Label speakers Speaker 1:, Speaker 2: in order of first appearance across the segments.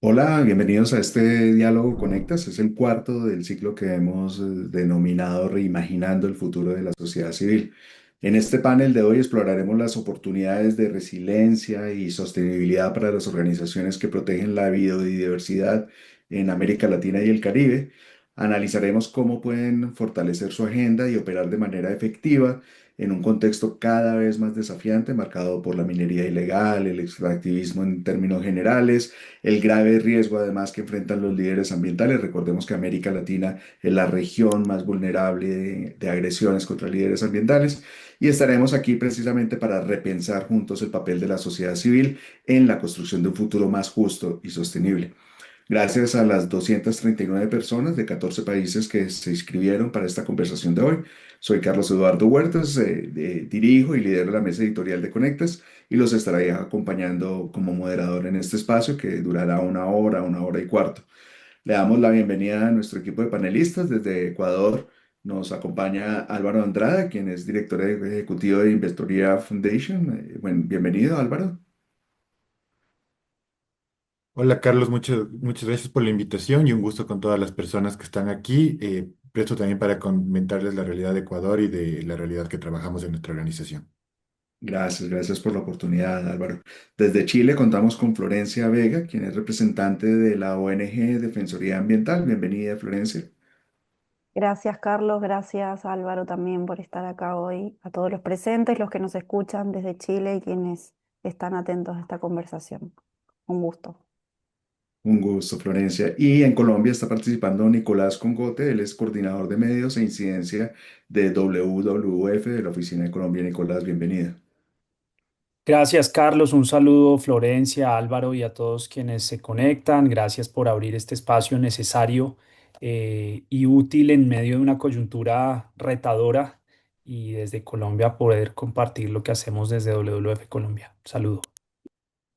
Speaker 1: Hola, bienvenidos a este diálogo Conectas. Es el cuarto del ciclo que hemos denominado Reimaginando el futuro de la sociedad civil. En este panel de hoy exploraremos las oportunidades de resiliencia y sostenibilidad para las organizaciones que protegen la biodiversidad en América Latina y el Caribe. Analizaremos cómo pueden fortalecer su agenda y operar de manera efectiva en un contexto cada vez más desafiante, marcado por la minería ilegal, el extractivismo en términos generales, el grave riesgo además que enfrentan los líderes ambientales. Recordemos que América Latina es la región más vulnerable de agresiones contra líderes ambientales y estaremos aquí precisamente para repensar juntos el papel de la sociedad civil en la construcción de un futuro más justo y sostenible. Gracias a las 239 personas de 14 países que se inscribieron para esta conversación de hoy. Soy Carlos Eduardo Huertas, dirijo y lidero la mesa editorial de Conectas y los estaré acompañando como moderador en este espacio que durará una hora y cuarto. Le damos la bienvenida a nuestro equipo de panelistas. Desde Ecuador nos acompaña Álvaro Andrade, quien es director ejecutivo de Investoría Foundation. Bueno, bienvenido, Álvaro.
Speaker 2: Hola Carlos, muchas gracias por la invitación y un gusto con todas las personas que están aquí. Presto también para comentarles la realidad de Ecuador y de la realidad que trabajamos en nuestra organización.
Speaker 1: Gracias por la oportunidad, Álvaro. Desde Chile contamos con Florencia Vega, quien es representante de la ONG Defensoría Ambiental. Bienvenida, Florencia.
Speaker 3: Gracias, Carlos. Gracias, Álvaro, también por estar acá hoy. A todos los presentes, los que nos escuchan desde Chile y quienes están atentos a esta conversación. Un gusto.
Speaker 1: Un gusto, Florencia. Y en Colombia está participando Nicolás Congote, él es coordinador de medios e incidencia de WWF de la Oficina de Colombia. Nicolás, bienvenida.
Speaker 4: Gracias, Carlos. Un saludo, Florencia, Álvaro y a todos quienes se conectan. Gracias por abrir este espacio necesario y útil en medio de una coyuntura retadora y desde Colombia poder compartir lo que hacemos desde WWF Colombia. Saludo.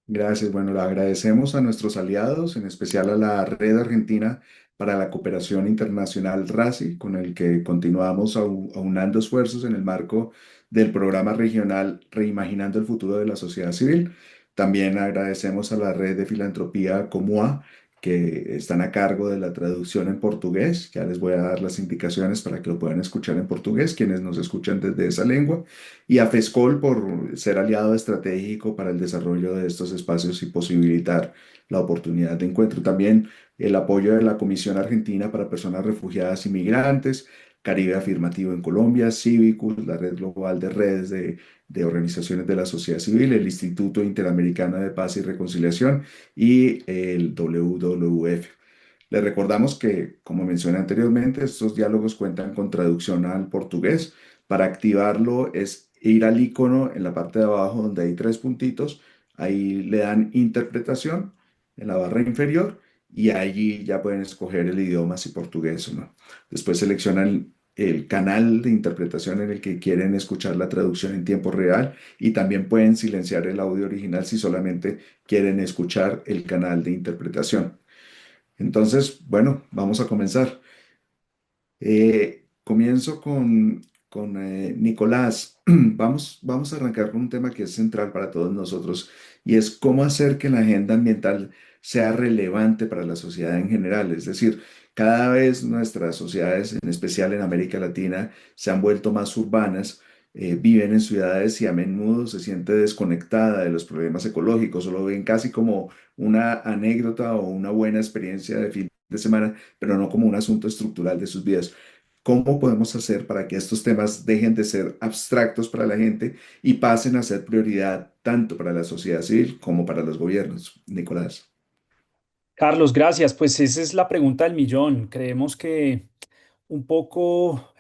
Speaker 1: Gracias. Bueno, le agradecemos a nuestros aliados, en especial a la Red Argentina para la Cooperación Internacional RACI, con el que continuamos aunando esfuerzos en el marco del programa regional Reimaginando el futuro de la sociedad civil. También agradecemos a la Red de Filantropía Comoa, que están a cargo de la traducción en portugués. Ya les voy a dar las indicaciones para que lo puedan escuchar en portugués, quienes nos escuchan desde esa lengua y a FESCOL por ser aliado estratégico para el desarrollo de estos espacios y posibilitar la oportunidad de encuentro. También el apoyo de la Comisión Argentina para Personas Refugiadas y Migrantes, Caribe Afirmativo en Colombia, Cívicus, la Red Global de Redes de Organizaciones de la Sociedad Civil, el Instituto Interamericano de Paz y Reconciliación y el WWF. Les recordamos que, como mencioné anteriormente, estos diálogos cuentan con traducción al portugués. Para activarlo es ir al icono en la parte de abajo donde hay tres puntitos. Ahí le dan interpretación en la barra inferior y allí ya pueden escoger el idioma, si portugués o no. Después seleccionan el canal de interpretación en el que quieren escuchar la traducción en tiempo real y también pueden silenciar el audio original si solamente quieren escuchar el canal de interpretación. Entonces, bueno, vamos a comenzar. Comienzo con Nicolás. Vamos a arrancar con un tema que es central para todos nosotros y es cómo hacer que la agenda ambiental sea relevante para la sociedad en general. Es decir, cada vez nuestras sociedades, en especial en América Latina, se han vuelto más urbanas, viven en ciudades y a menudo se siente desconectada de los problemas ecológicos o lo ven casi como una anécdota o una buena experiencia de fin de semana, pero no como un asunto estructural de sus vidas. ¿Cómo podemos hacer para que estos temas dejen de ser abstractos para la gente y pasen a ser prioridad tanto para la sociedad civil como para los gobiernos? Nicolás.
Speaker 4: Carlos, gracias. Pues esa es la pregunta del millón. Creemos que un poco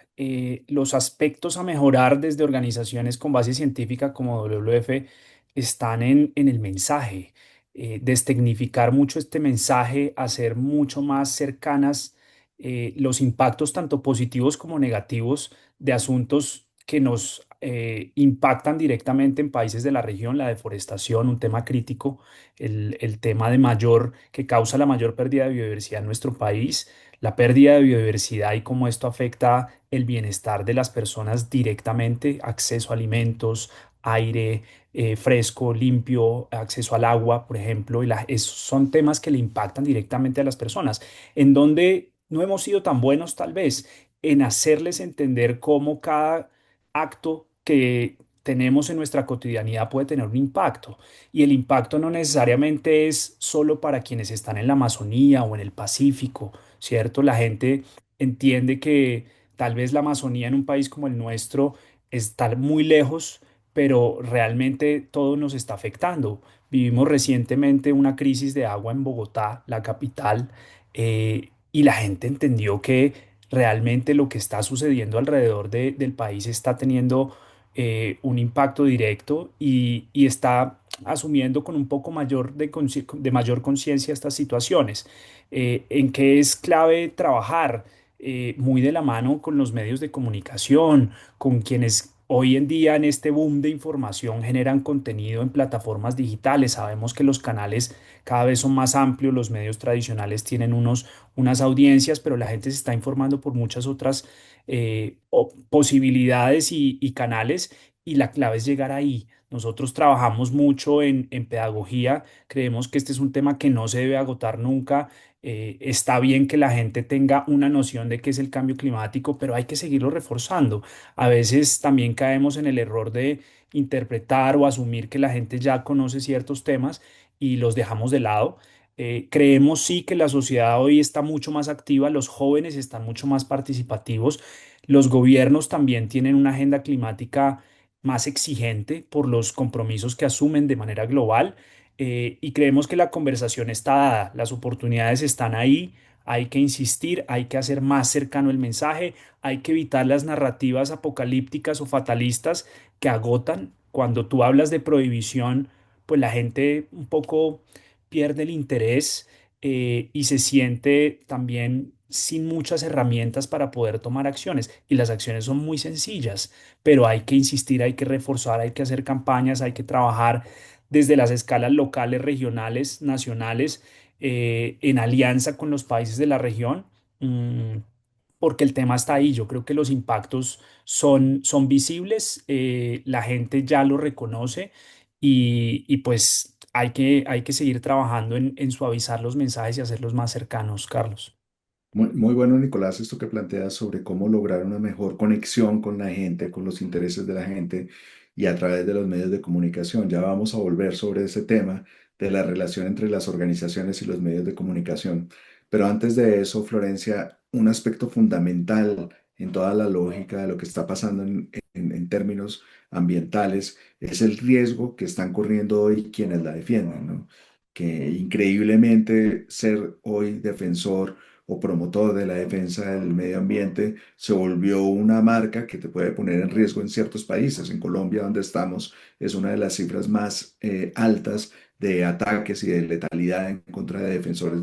Speaker 4: los aspectos a mejorar desde organizaciones con base científica como WWF están en el mensaje, dessignificar mucho este mensaje, hacer mucho más cercanas los impactos tanto positivos como negativos de asuntos que nos impactan directamente en países de la región, la deforestación, un tema crítico, el tema de mayor que causa la mayor pérdida de biodiversidad en nuestro país, la pérdida de biodiversidad y cómo esto afecta el bienestar de las personas directamente, acceso a alimentos, aire fresco, limpio, acceso al agua, por ejemplo, y esos son temas que le impactan directamente a las personas, en donde no hemos sido tan buenos tal vez en hacerles entender cómo cada acto que tenemos en nuestra cotidianidad puede tener un impacto. Y el impacto no necesariamente es solo para quienes están en la Amazonía o en el Pacífico, ¿cierto? La gente entiende que tal vez la Amazonía en un país como el nuestro está muy lejos, pero realmente todo nos está afectando. Vivimos recientemente una crisis de agua en Bogotá, la capital, y la gente entendió que realmente lo que está sucediendo alrededor del país está teniendo un impacto directo y está asumiendo con un poco mayor de mayor conciencia estas situaciones. En qué es clave trabajar muy de la mano con los medios de comunicación, con quienes hoy en día en este boom de información generan contenido en plataformas digitales. Sabemos que los canales cada vez son más amplios, los medios tradicionales tienen unas audiencias, pero la gente se está informando por muchas otras posibilidades y canales, y la clave es llegar ahí. Nosotros trabajamos mucho en pedagogía, creemos que este es un tema que no se debe agotar nunca. Está bien que la gente tenga una noción de qué es el cambio climático, pero hay que seguirlo reforzando. A veces también caemos en el error de interpretar o asumir que la gente ya conoce ciertos temas y los dejamos de lado. Creemos sí que la sociedad hoy está mucho más activa, los jóvenes están mucho más participativos, los gobiernos también tienen una agenda climática más exigente por los compromisos que asumen de manera global, y creemos que la conversación está dada, las oportunidades están ahí, hay que insistir, hay que hacer más cercano el mensaje, hay que evitar las narrativas apocalípticas o fatalistas que agotan. Cuando tú hablas de prohibición, pues la gente un poco pierde el interés, y se siente también sin muchas herramientas para poder tomar acciones. Y las acciones son muy sencillas, pero hay que insistir, hay que reforzar, hay que hacer campañas, hay que trabajar desde las escalas locales, regionales, nacionales, en alianza con los países de la región. mm, Porque el tema está ahí. Yo creo que los impactos son visibles, la gente ya lo reconoce, y pues hay que seguir trabajando en suavizar los mensajes y hacerlos más cercanos, Carlos.
Speaker 1: Muy bueno, Nicolás, esto que planteas sobre cómo lograr una mejor conexión con la gente, con los intereses de la gente y a través de los medios de comunicación. Ya vamos a volver sobre ese tema de la relación entre las organizaciones y los medios de comunicación. Pero antes de eso, Florencia, un aspecto fundamental en toda la lógica de lo que está pasando en términos ambientales es el riesgo que están corriendo hoy quienes la defienden, ¿no? Que increíblemente ser hoy defensor o promotor de la defensa del medio ambiente se volvió una marca que te puede poner en riesgo en ciertos países. En Colombia, donde estamos, es una de las cifras más altas de ataques y de letalidad en contra de defensores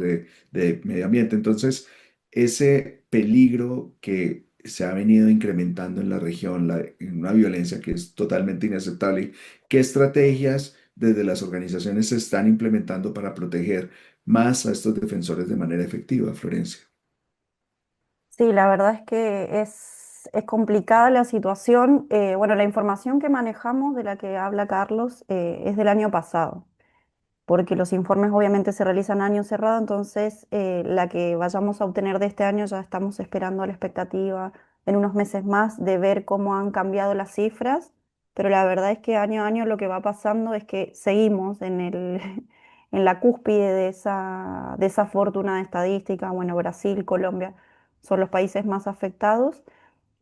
Speaker 1: de medio ambiente. Entonces, ese peligro que se ha venido incrementando en la región, una violencia que es totalmente inaceptable. ¿Qué estrategias desde las organizaciones se están implementando para proteger más a estos defensores de manera efectiva, Florencia?
Speaker 3: Sí, la verdad es que es complicada la situación. Bueno, la información que manejamos de la que habla Carlos es del año pasado, porque los informes obviamente se realizan a año cerrado, entonces la que vayamos a obtener de este año ya estamos esperando a la expectativa en unos meses más de ver cómo han cambiado las cifras, pero la verdad es que año a año lo que va pasando es que seguimos en la cúspide de esa fortuna de estadística. Bueno, Brasil, Colombia son los países más afectados.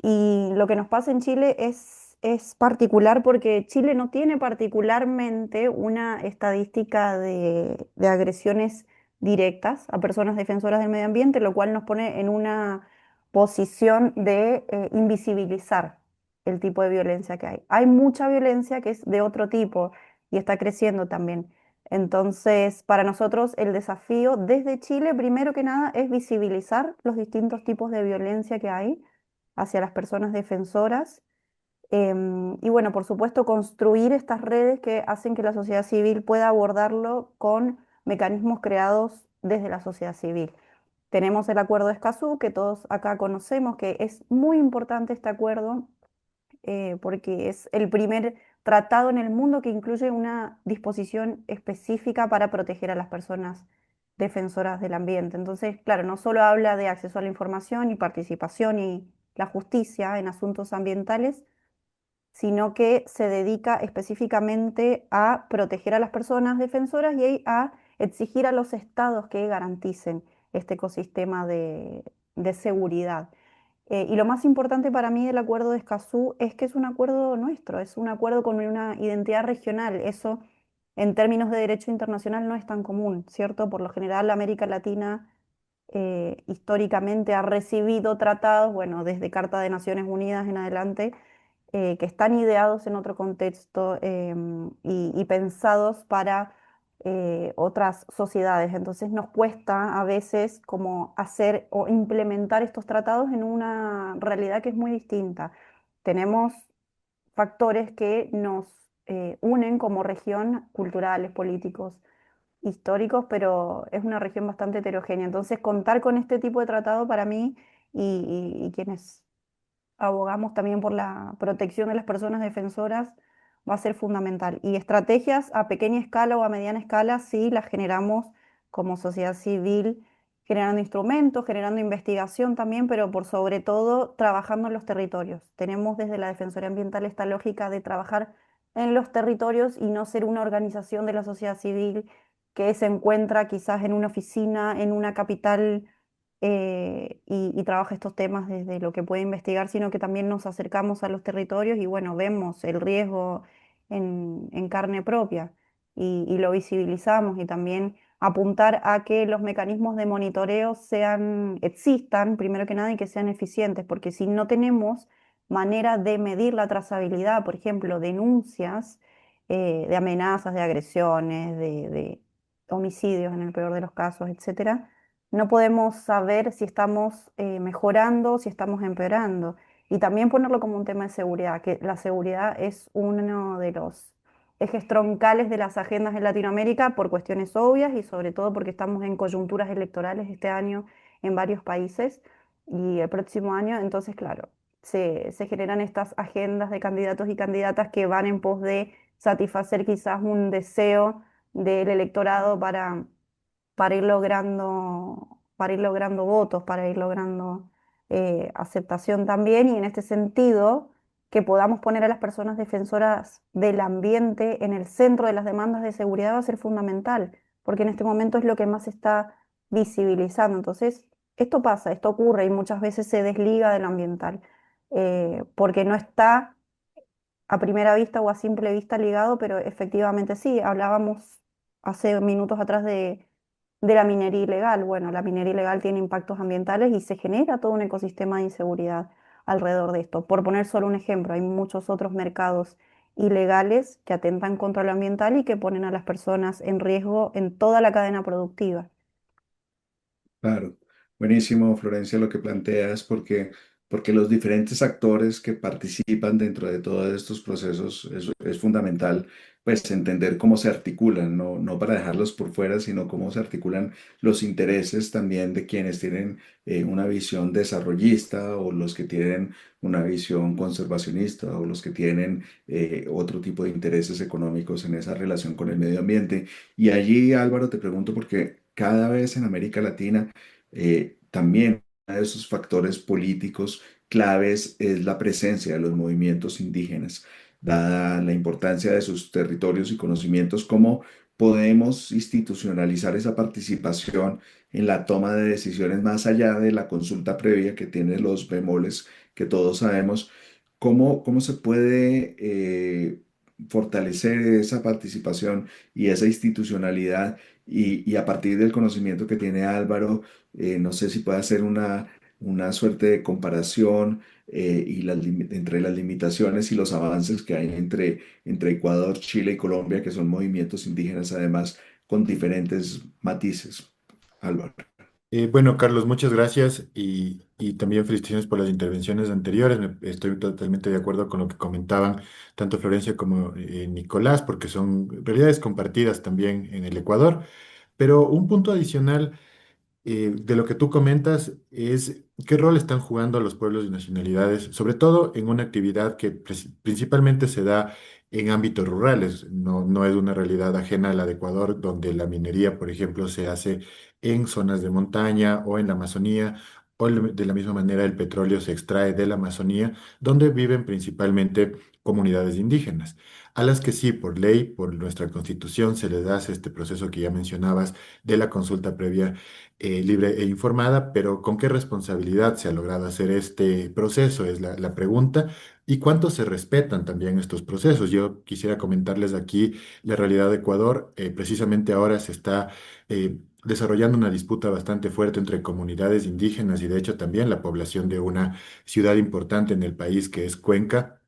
Speaker 3: Y lo que nos pasa en Chile es particular porque Chile no tiene particularmente una estadística de agresiones directas a personas defensoras del medio ambiente, lo cual nos pone en una posición de invisibilizar el tipo de violencia que hay. Hay mucha violencia que es de otro tipo y está creciendo también. Entonces, para nosotros el desafío desde Chile, primero que nada, es visibilizar los distintos tipos de violencia que hay hacia las personas defensoras. Y bueno, por supuesto, construir estas redes que hacen que la sociedad civil pueda abordarlo con mecanismos creados desde la sociedad civil. Tenemos el acuerdo de Escazú, que todos acá conocemos, que es muy importante este acuerdo, porque es el primer tratado en el mundo que incluye una disposición específica para proteger a las personas defensoras del ambiente. Entonces, claro, no solo habla de acceso a la información y participación y la justicia en asuntos ambientales, sino que se dedica específicamente a proteger a las personas defensoras y a exigir a los estados que garanticen este ecosistema de seguridad. Y lo más importante para mí del acuerdo de Escazú es que es un acuerdo nuestro, es un acuerdo con una identidad regional. Eso en términos de derecho internacional no es tan común, ¿cierto? Por lo general, América Latina históricamente ha recibido tratados, bueno, desde Carta de Naciones Unidas en adelante, que están ideados en otro contexto y pensados para otras sociedades. Entonces nos cuesta a veces como hacer o implementar estos tratados en una realidad que es muy distinta. Tenemos factores que nos unen como región, culturales, políticos, históricos, pero es una región bastante heterogénea. Entonces, contar con este tipo de tratado para mí y quienes abogamos también por la protección de las personas defensoras va a ser fundamental. Y estrategias a pequeña escala o a mediana escala, sí, las generamos como sociedad civil, generando instrumentos, generando investigación también, pero por sobre todo trabajando en los territorios. Tenemos desde la Defensoría Ambiental esta lógica de trabajar en los territorios y no ser una organización de la sociedad civil que se encuentra quizás en una oficina, en una capital y trabaja estos temas desde lo que puede investigar, sino que también nos acercamos a los territorios y bueno, vemos el riesgo en carne propia y lo visibilizamos y también apuntar a que los mecanismos de monitoreo existan, primero que nada, y que sean eficientes, porque si no tenemos manera de medir la trazabilidad, por ejemplo, denuncias de amenazas, de agresiones, de homicidios en el peor de los casos, etcétera, no podemos saber si estamos mejorando, si estamos empeorando. Y también ponerlo como un tema de seguridad, que la seguridad es uno de los ejes troncales de las agendas en Latinoamérica por cuestiones obvias y sobre todo porque estamos en coyunturas electorales este año en varios países y el próximo año. Entonces, claro, se generan estas agendas de candidatos y candidatas que van en pos de satisfacer quizás un deseo del electorado para ir logrando votos, para ir logrando aceptación también, y en este sentido, que podamos poner a las personas defensoras del ambiente en el centro de las demandas de seguridad va a ser fundamental, porque en este momento es lo que más se está visibilizando. Entonces, esto pasa, esto ocurre y muchas veces se desliga de lo ambiental, porque no está a primera vista o a simple vista ligado, pero efectivamente sí, hablábamos hace minutos atrás de la minería ilegal. Bueno, la minería ilegal tiene impactos ambientales y se genera todo un ecosistema de inseguridad alrededor de esto. Por poner solo un ejemplo, hay muchos otros mercados ilegales que atentan contra lo ambiental y que ponen a las personas en riesgo en toda la cadena productiva.
Speaker 1: Claro, buenísimo, Florencia, lo que planteas, porque los diferentes actores que participan dentro de todos estos procesos es fundamental, pues entender cómo se articulan, no para dejarlos por fuera, sino cómo se articulan los intereses también de quienes tienen una visión desarrollista o los que tienen una visión conservacionista o los que tienen otro tipo de intereses económicos en esa relación con el medio ambiente. Y allí, Álvaro, te pregunto porque cada vez en América Latina también uno de esos factores políticos claves es la presencia de los movimientos indígenas, dada la importancia de sus territorios y conocimientos, cómo podemos institucionalizar esa participación en la toma de decisiones más allá de la consulta previa que tiene los bemoles que todos sabemos, cómo se puede fortalecer esa participación y esa institucionalidad y a partir del conocimiento que tiene Álvaro, no sé si puede hacer una suerte de comparación entre las limitaciones y los avances que hay entre Ecuador, Chile y Colombia, que son movimientos indígenas además con diferentes matices. Álvaro.
Speaker 2: Bueno, Carlos, muchas gracias y también felicitaciones por las intervenciones anteriores. Estoy totalmente de acuerdo con lo que comentaban tanto Florencia como Nicolás, porque son realidades compartidas también en el Ecuador. Pero un punto adicional. de lo que tú comentas es qué rol están jugando los pueblos y nacionalidades, sobre todo en una actividad que principalmente se da en ámbitos rurales. No, no es una realidad ajena a la de Ecuador, donde la minería, por ejemplo, se hace en zonas de montaña o en la Amazonía, o de la misma manera el petróleo se extrae de la Amazonía, donde viven principalmente comunidades indígenas, a las que sí, por ley, por nuestra constitución, se les hace este proceso que ya mencionabas de la consulta previa, libre e informada, pero ¿con qué responsabilidad se ha logrado hacer este proceso? Es la pregunta. ¿Y cuánto se respetan también estos procesos? Yo quisiera comentarles aquí la realidad de Ecuador. Precisamente ahora se está desarrollando una disputa bastante fuerte entre comunidades indígenas y de hecho también la población de una ciudad importante en el país que es Cuenca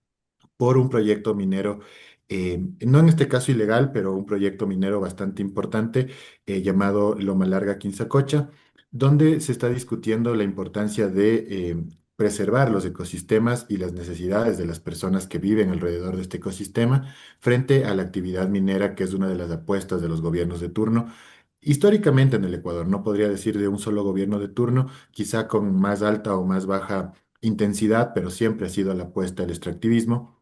Speaker 2: por un proyecto minero, no en este caso ilegal, pero un proyecto minero bastante importante, llamado Loma Larga Quinzacocha, donde se está discutiendo la importancia de preservar los ecosistemas y las necesidades de las personas que viven alrededor de este ecosistema frente a la actividad minera, que es una de las apuestas de los gobiernos de turno. Históricamente en el Ecuador, no podría decir de un solo gobierno de turno, quizá con más alta o más baja intensidad, pero siempre ha sido la apuesta al extractivismo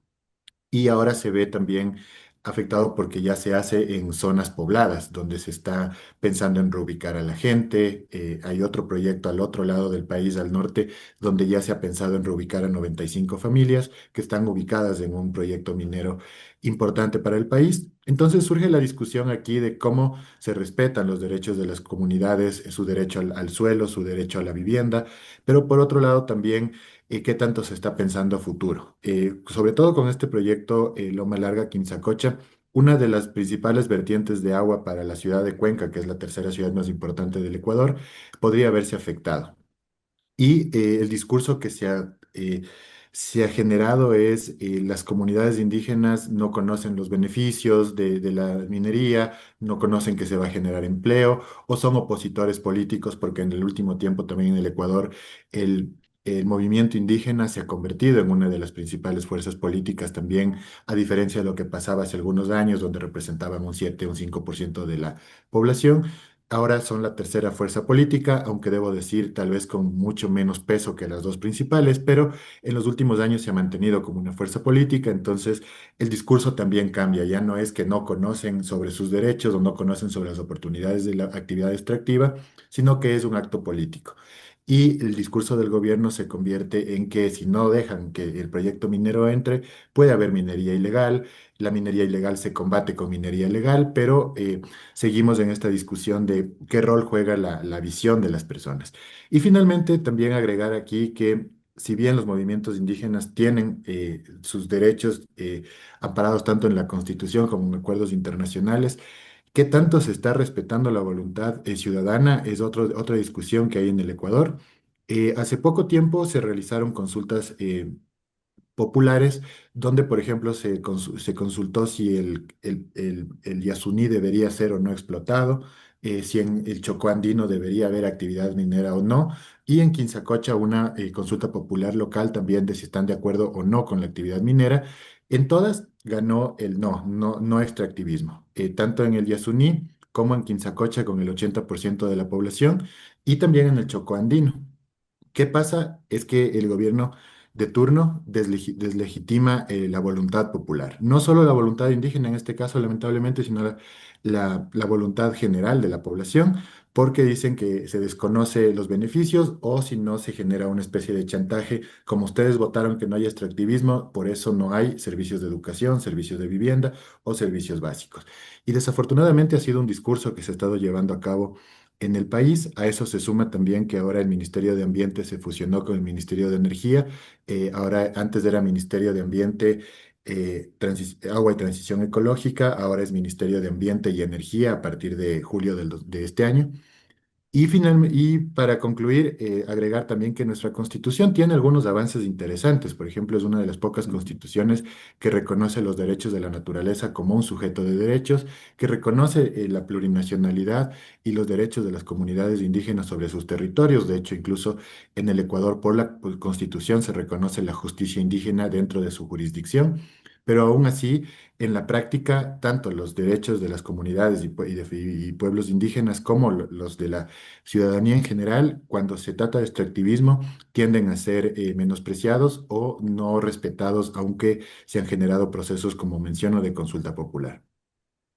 Speaker 2: y ahora se ve también afectado porque ya se hace en zonas pobladas, donde se está pensando en reubicar a la gente. Hay otro proyecto al otro lado del país, al norte, donde ya se ha pensado en reubicar a 95 familias que están ubicadas en un proyecto minero importante para el país. Entonces surge la discusión aquí de cómo se respetan los derechos de las comunidades, su derecho al suelo, su derecho a la vivienda, pero por otro lado también qué tanto se está pensando a futuro. Sobre todo con este proyecto Loma Larga Quinzacocha, una de las principales vertientes de agua para la ciudad de Cuenca, que es la tercera ciudad más importante del Ecuador, podría verse afectado. Y el discurso que se ha generado es las comunidades indígenas no conocen los beneficios de la minería, no conocen que se va a generar empleo o son opositores políticos porque en el último tiempo también en el Ecuador el movimiento indígena se ha convertido en una de las principales fuerzas políticas también, a diferencia de lo que pasaba hace algunos años, donde representaban un 7 un 5% de la población. Ahora son la tercera fuerza política, aunque debo decir tal vez con mucho menos peso que las dos principales, pero en los últimos años se ha mantenido como una fuerza política, entonces el discurso también cambia, ya no es que no conocen sobre sus derechos o no conocen sobre las oportunidades de la actividad extractiva, sino que es un acto político. Y el discurso del gobierno se convierte en que si no dejan que el proyecto minero entre, puede haber minería ilegal. La minería ilegal se combate con minería legal, pero seguimos en esta discusión de qué rol juega la visión de las personas. Y finalmente, también agregar aquí que si bien los movimientos indígenas tienen sus derechos amparados tanto en la Constitución como en acuerdos internacionales, ¿qué tanto se está respetando la voluntad ciudadana? Es otra discusión que hay en el Ecuador. Hace poco tiempo se realizaron consultas populares, donde, por ejemplo, se consultó si el Yasuní debería ser o no explotado, si en el Chocó Andino debería haber actividad minera o no, y en Quinzacocha una consulta popular local también de si están de acuerdo o no con la actividad minera. En todas ganó el no, no, no extractivismo, tanto en el Yasuní como en Quinzacocha con el 80% de la población y también en el Chocó Andino. ¿Qué pasa? Es que el gobierno de turno deslegitima la voluntad popular. No solo la voluntad indígena en este caso, lamentablemente, sino la voluntad general de la población, porque dicen que se desconoce los beneficios o si no se genera una especie de chantaje. Como ustedes votaron que no haya extractivismo, por eso no hay servicios de educación, servicios de vivienda o servicios básicos. Y desafortunadamente ha sido un discurso que se ha estado llevando a cabo en el país. A eso se suma también que ahora el Ministerio de Ambiente se fusionó con el Ministerio de Energía. Ahora, antes era Ministerio de Ambiente, Agua y Transición Ecológica, ahora es Ministerio de Ambiente y Energía a partir de julio de este año. Y para concluir, agregar también que nuestra Constitución tiene algunos avances interesantes. Por ejemplo, es una de las pocas constituciones que reconoce los derechos de la naturaleza como un sujeto de derechos, que reconoce la plurinacionalidad y los derechos de las comunidades indígenas sobre sus territorios. De hecho, incluso en el Ecuador, por la Constitución, se reconoce la justicia indígena dentro de su jurisdicción. Pero aún así, en la práctica, tanto los derechos de las comunidades y pueblos indígenas como los de la ciudadanía en general, cuando se trata de extractivismo, tienden a ser menospreciados o no respetados, aunque se han generado procesos, como menciono, de consulta popular.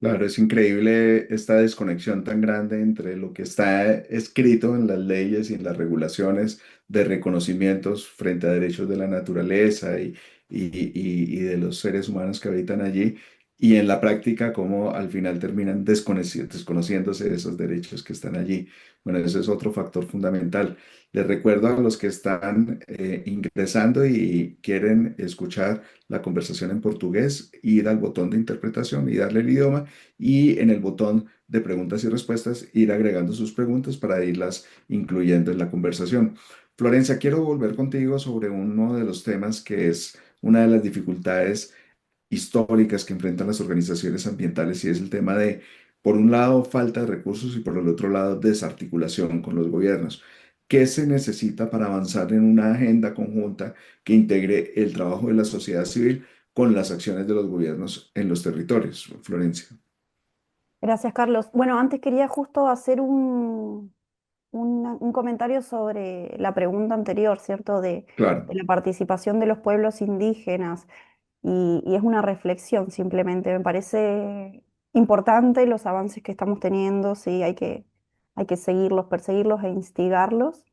Speaker 1: Claro, es increíble esta desconexión tan grande entre lo que está escrito en las leyes y en las regulaciones de reconocimientos frente a derechos de la naturaleza y de los seres humanos que habitan allí, y en la práctica cómo al final terminan desconociéndose de esos derechos que están allí. Bueno, ese es otro factor fundamental. Les recuerdo a los que están ingresando y quieren escuchar la conversación en portugués, ir al botón de interpretación y darle el idioma, y en el botón de preguntas y respuestas ir agregando sus preguntas para irlas incluyendo en la conversación. Florencia, quiero volver contigo sobre uno de los temas que es una de las dificultades históricas que enfrentan las organizaciones ambientales, y es el tema de, por un lado, falta de recursos y por el otro lado, desarticulación con los gobiernos. ¿Qué se necesita para avanzar en una agenda conjunta que integre el trabajo de la sociedad civil con las acciones de los gobiernos en los territorios? Florencia.
Speaker 3: Gracias, Carlos. Bueno, antes quería justo hacer un comentario sobre la pregunta anterior, ¿cierto? De
Speaker 1: Claro,
Speaker 3: la participación de los pueblos indígenas. Y es una reflexión simplemente. Me parece importante los avances que estamos teniendo, sí, hay que seguirlos, perseguirlos e instigarlos.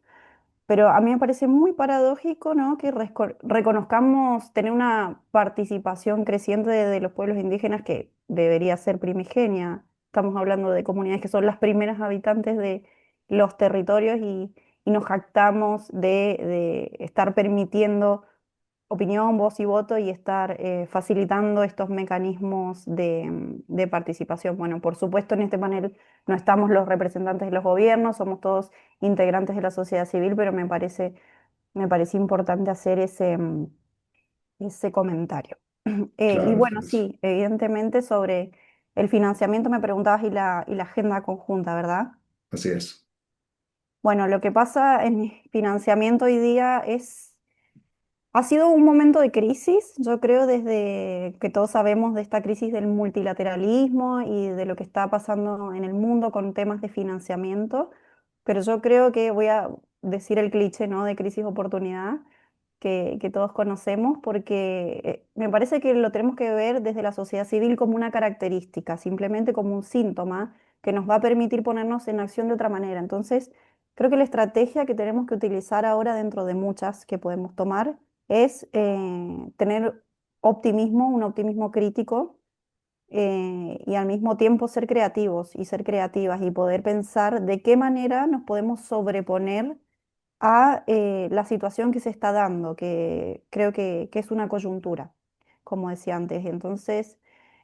Speaker 3: Pero a mí me parece muy paradójico, ¿no? Que reconozcamos tener una participación creciente de los pueblos indígenas que debería ser primigenia. Estamos hablando de comunidades que son las primeras habitantes de los territorios y nos jactamos de estar permitiendo opinión, voz y voto y estar facilitando estos mecanismos de participación. Bueno, por supuesto, en este panel no estamos los representantes de los gobiernos, somos todos integrantes de la sociedad civil, pero me parece importante hacer ese comentario. Y
Speaker 1: claro,
Speaker 3: bueno,
Speaker 1: Florencia.
Speaker 3: sí, evidentemente sobre el financiamiento me preguntabas y la agenda conjunta, ¿verdad?
Speaker 1: Así es.
Speaker 3: Bueno, lo que pasa en financiamiento hoy día ha sido un momento de crisis, yo creo, desde que todos sabemos de esta crisis del multilateralismo y de lo que está pasando en el mundo con temas de financiamiento, pero yo creo que voy a decir el cliché, ¿no? De crisis oportunidad que todos conocemos, porque me parece que lo tenemos que ver desde la sociedad civil como una característica, simplemente como un síntoma que nos va a permitir ponernos en acción de otra manera. Entonces, creo que la estrategia que tenemos que utilizar ahora dentro de muchas que podemos tomar es tener optimismo, un optimismo crítico y al mismo tiempo ser creativos y ser creativas y poder pensar de qué manera nos podemos sobreponer a la situación que se está dando, que creo que es una coyuntura, como decía antes. Entonces,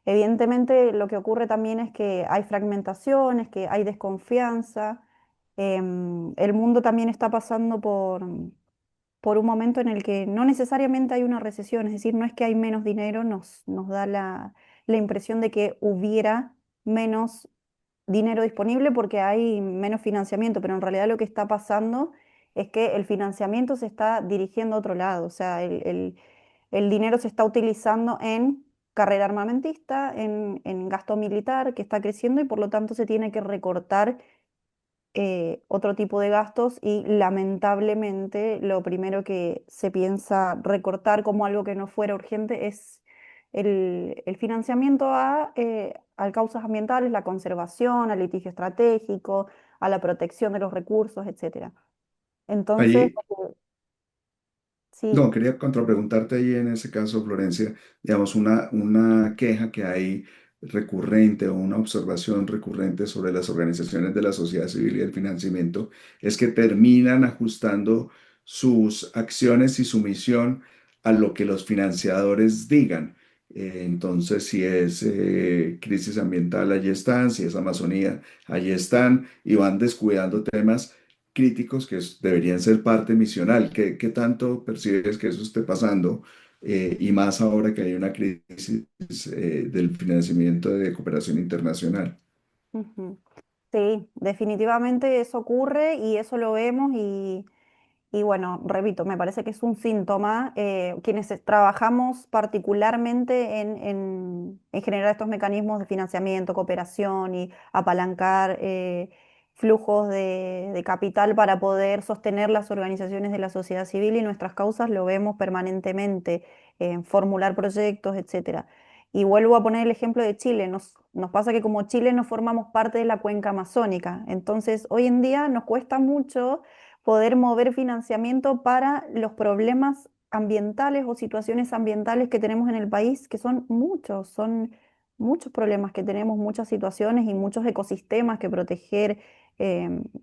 Speaker 3: evidentemente lo que ocurre también es que hay fragmentaciones, que hay desconfianza. El mundo también está pasando por un momento en el que no necesariamente hay una recesión, es decir, no es que hay menos dinero, nos da la impresión de que hubiera menos dinero disponible porque hay menos financiamiento, pero en realidad lo que está pasando es que el financiamiento se está dirigiendo a otro lado, o sea, el dinero se está utilizando en carrera armamentista, en gasto militar que está creciendo y por lo tanto se tiene que recortar otro tipo de gastos y lamentablemente lo primero que se piensa recortar como algo que no fuera urgente es el financiamiento a causas ambientales, la conservación, al litigio estratégico, a la protección de los recursos, etcétera. Entonces,
Speaker 1: Allí,
Speaker 3: sí.
Speaker 1: no, quería contrapreguntarte ahí en ese caso, Florencia, digamos, una queja que hay recurrente o una observación recurrente sobre las organizaciones de la sociedad civil y el financiamiento es que terminan ajustando sus acciones y su misión a lo que los financiadores digan. Entonces, si es crisis ambiental, allí están; si es Amazonía, allí están, y van descuidando temas críticos que deberían ser parte misional. ¿Qué tanto percibes que eso esté pasando? Y más ahora que hay una crisis del financiamiento de cooperación internacional.
Speaker 3: Ujú. Sí, definitivamente eso ocurre y eso lo vemos Y bueno, repito, me parece que es un síntoma. Quienes trabajamos particularmente en generar estos mecanismos de financiamiento, cooperación y apalancar flujos de capital para poder sostener las organizaciones de la sociedad civil y nuestras causas, lo vemos permanentemente en formular proyectos, etcétera. Y vuelvo a poner el ejemplo de Chile. Nos pasa que como Chile no formamos parte de la cuenca amazónica. Entonces, hoy en día nos cuesta mucho poder mover financiamiento para los problemas ambientales o situaciones ambientales que tenemos en el país, que son muchos problemas que tenemos, muchas situaciones y muchos ecosistemas que proteger,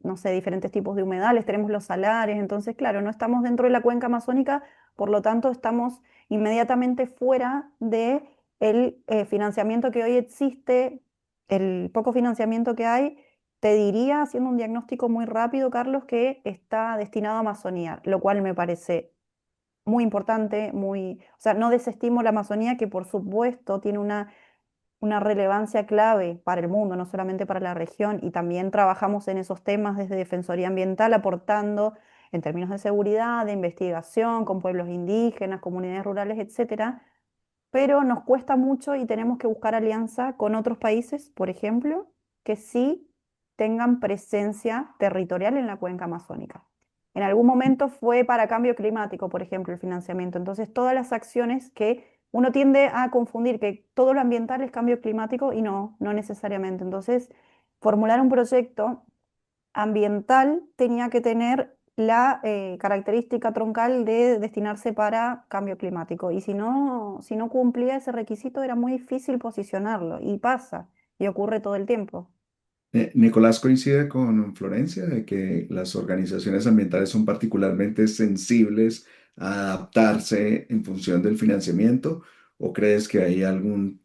Speaker 3: no sé, diferentes tipos de humedales, tenemos los salares, entonces, claro, no estamos dentro de la cuenca amazónica, por lo tanto, estamos inmediatamente fuera de el financiamiento que hoy existe, el poco financiamiento que hay. Te diría, haciendo un diagnóstico muy rápido, Carlos, que está destinado a Amazonía, lo cual me parece muy importante, o sea, no desestimo la Amazonía, que por supuesto tiene una relevancia clave para el mundo, no solamente para la región, y también trabajamos en esos temas desde Defensoría Ambiental, aportando en términos de seguridad, de investigación, con pueblos indígenas, comunidades rurales, etcétera, pero nos cuesta mucho y tenemos que buscar alianza con otros países, por ejemplo, que sí tengan presencia territorial en la cuenca amazónica. En algún momento fue para cambio climático, por ejemplo, el financiamiento. Entonces, todas las acciones que uno tiende a confundir que todo lo ambiental es cambio climático y no, no necesariamente. Entonces, formular un proyecto ambiental tenía que tener la característica troncal de destinarse para cambio climático. Y si no cumplía ese requisito, era muy difícil posicionarlo. Y pasa, y ocurre todo el tiempo.
Speaker 1: Nicolás coincide con Florencia de que las organizaciones ambientales son particularmente sensibles a adaptarse en función del financiamiento, ¿o crees que hay algún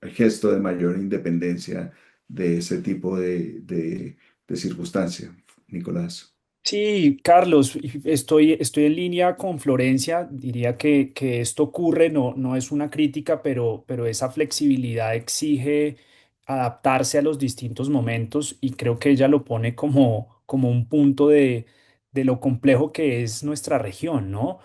Speaker 1: gesto de mayor independencia de ese tipo de circunstancia, Nicolás?
Speaker 4: Sí, Carlos, y estoy en línea con Florencia. Diría que esto ocurre, no es una crítica, pero esa flexibilidad exige adaptarse a los distintos momentos y creo que ella lo pone como un punto de lo complejo que es nuestra región, ¿no?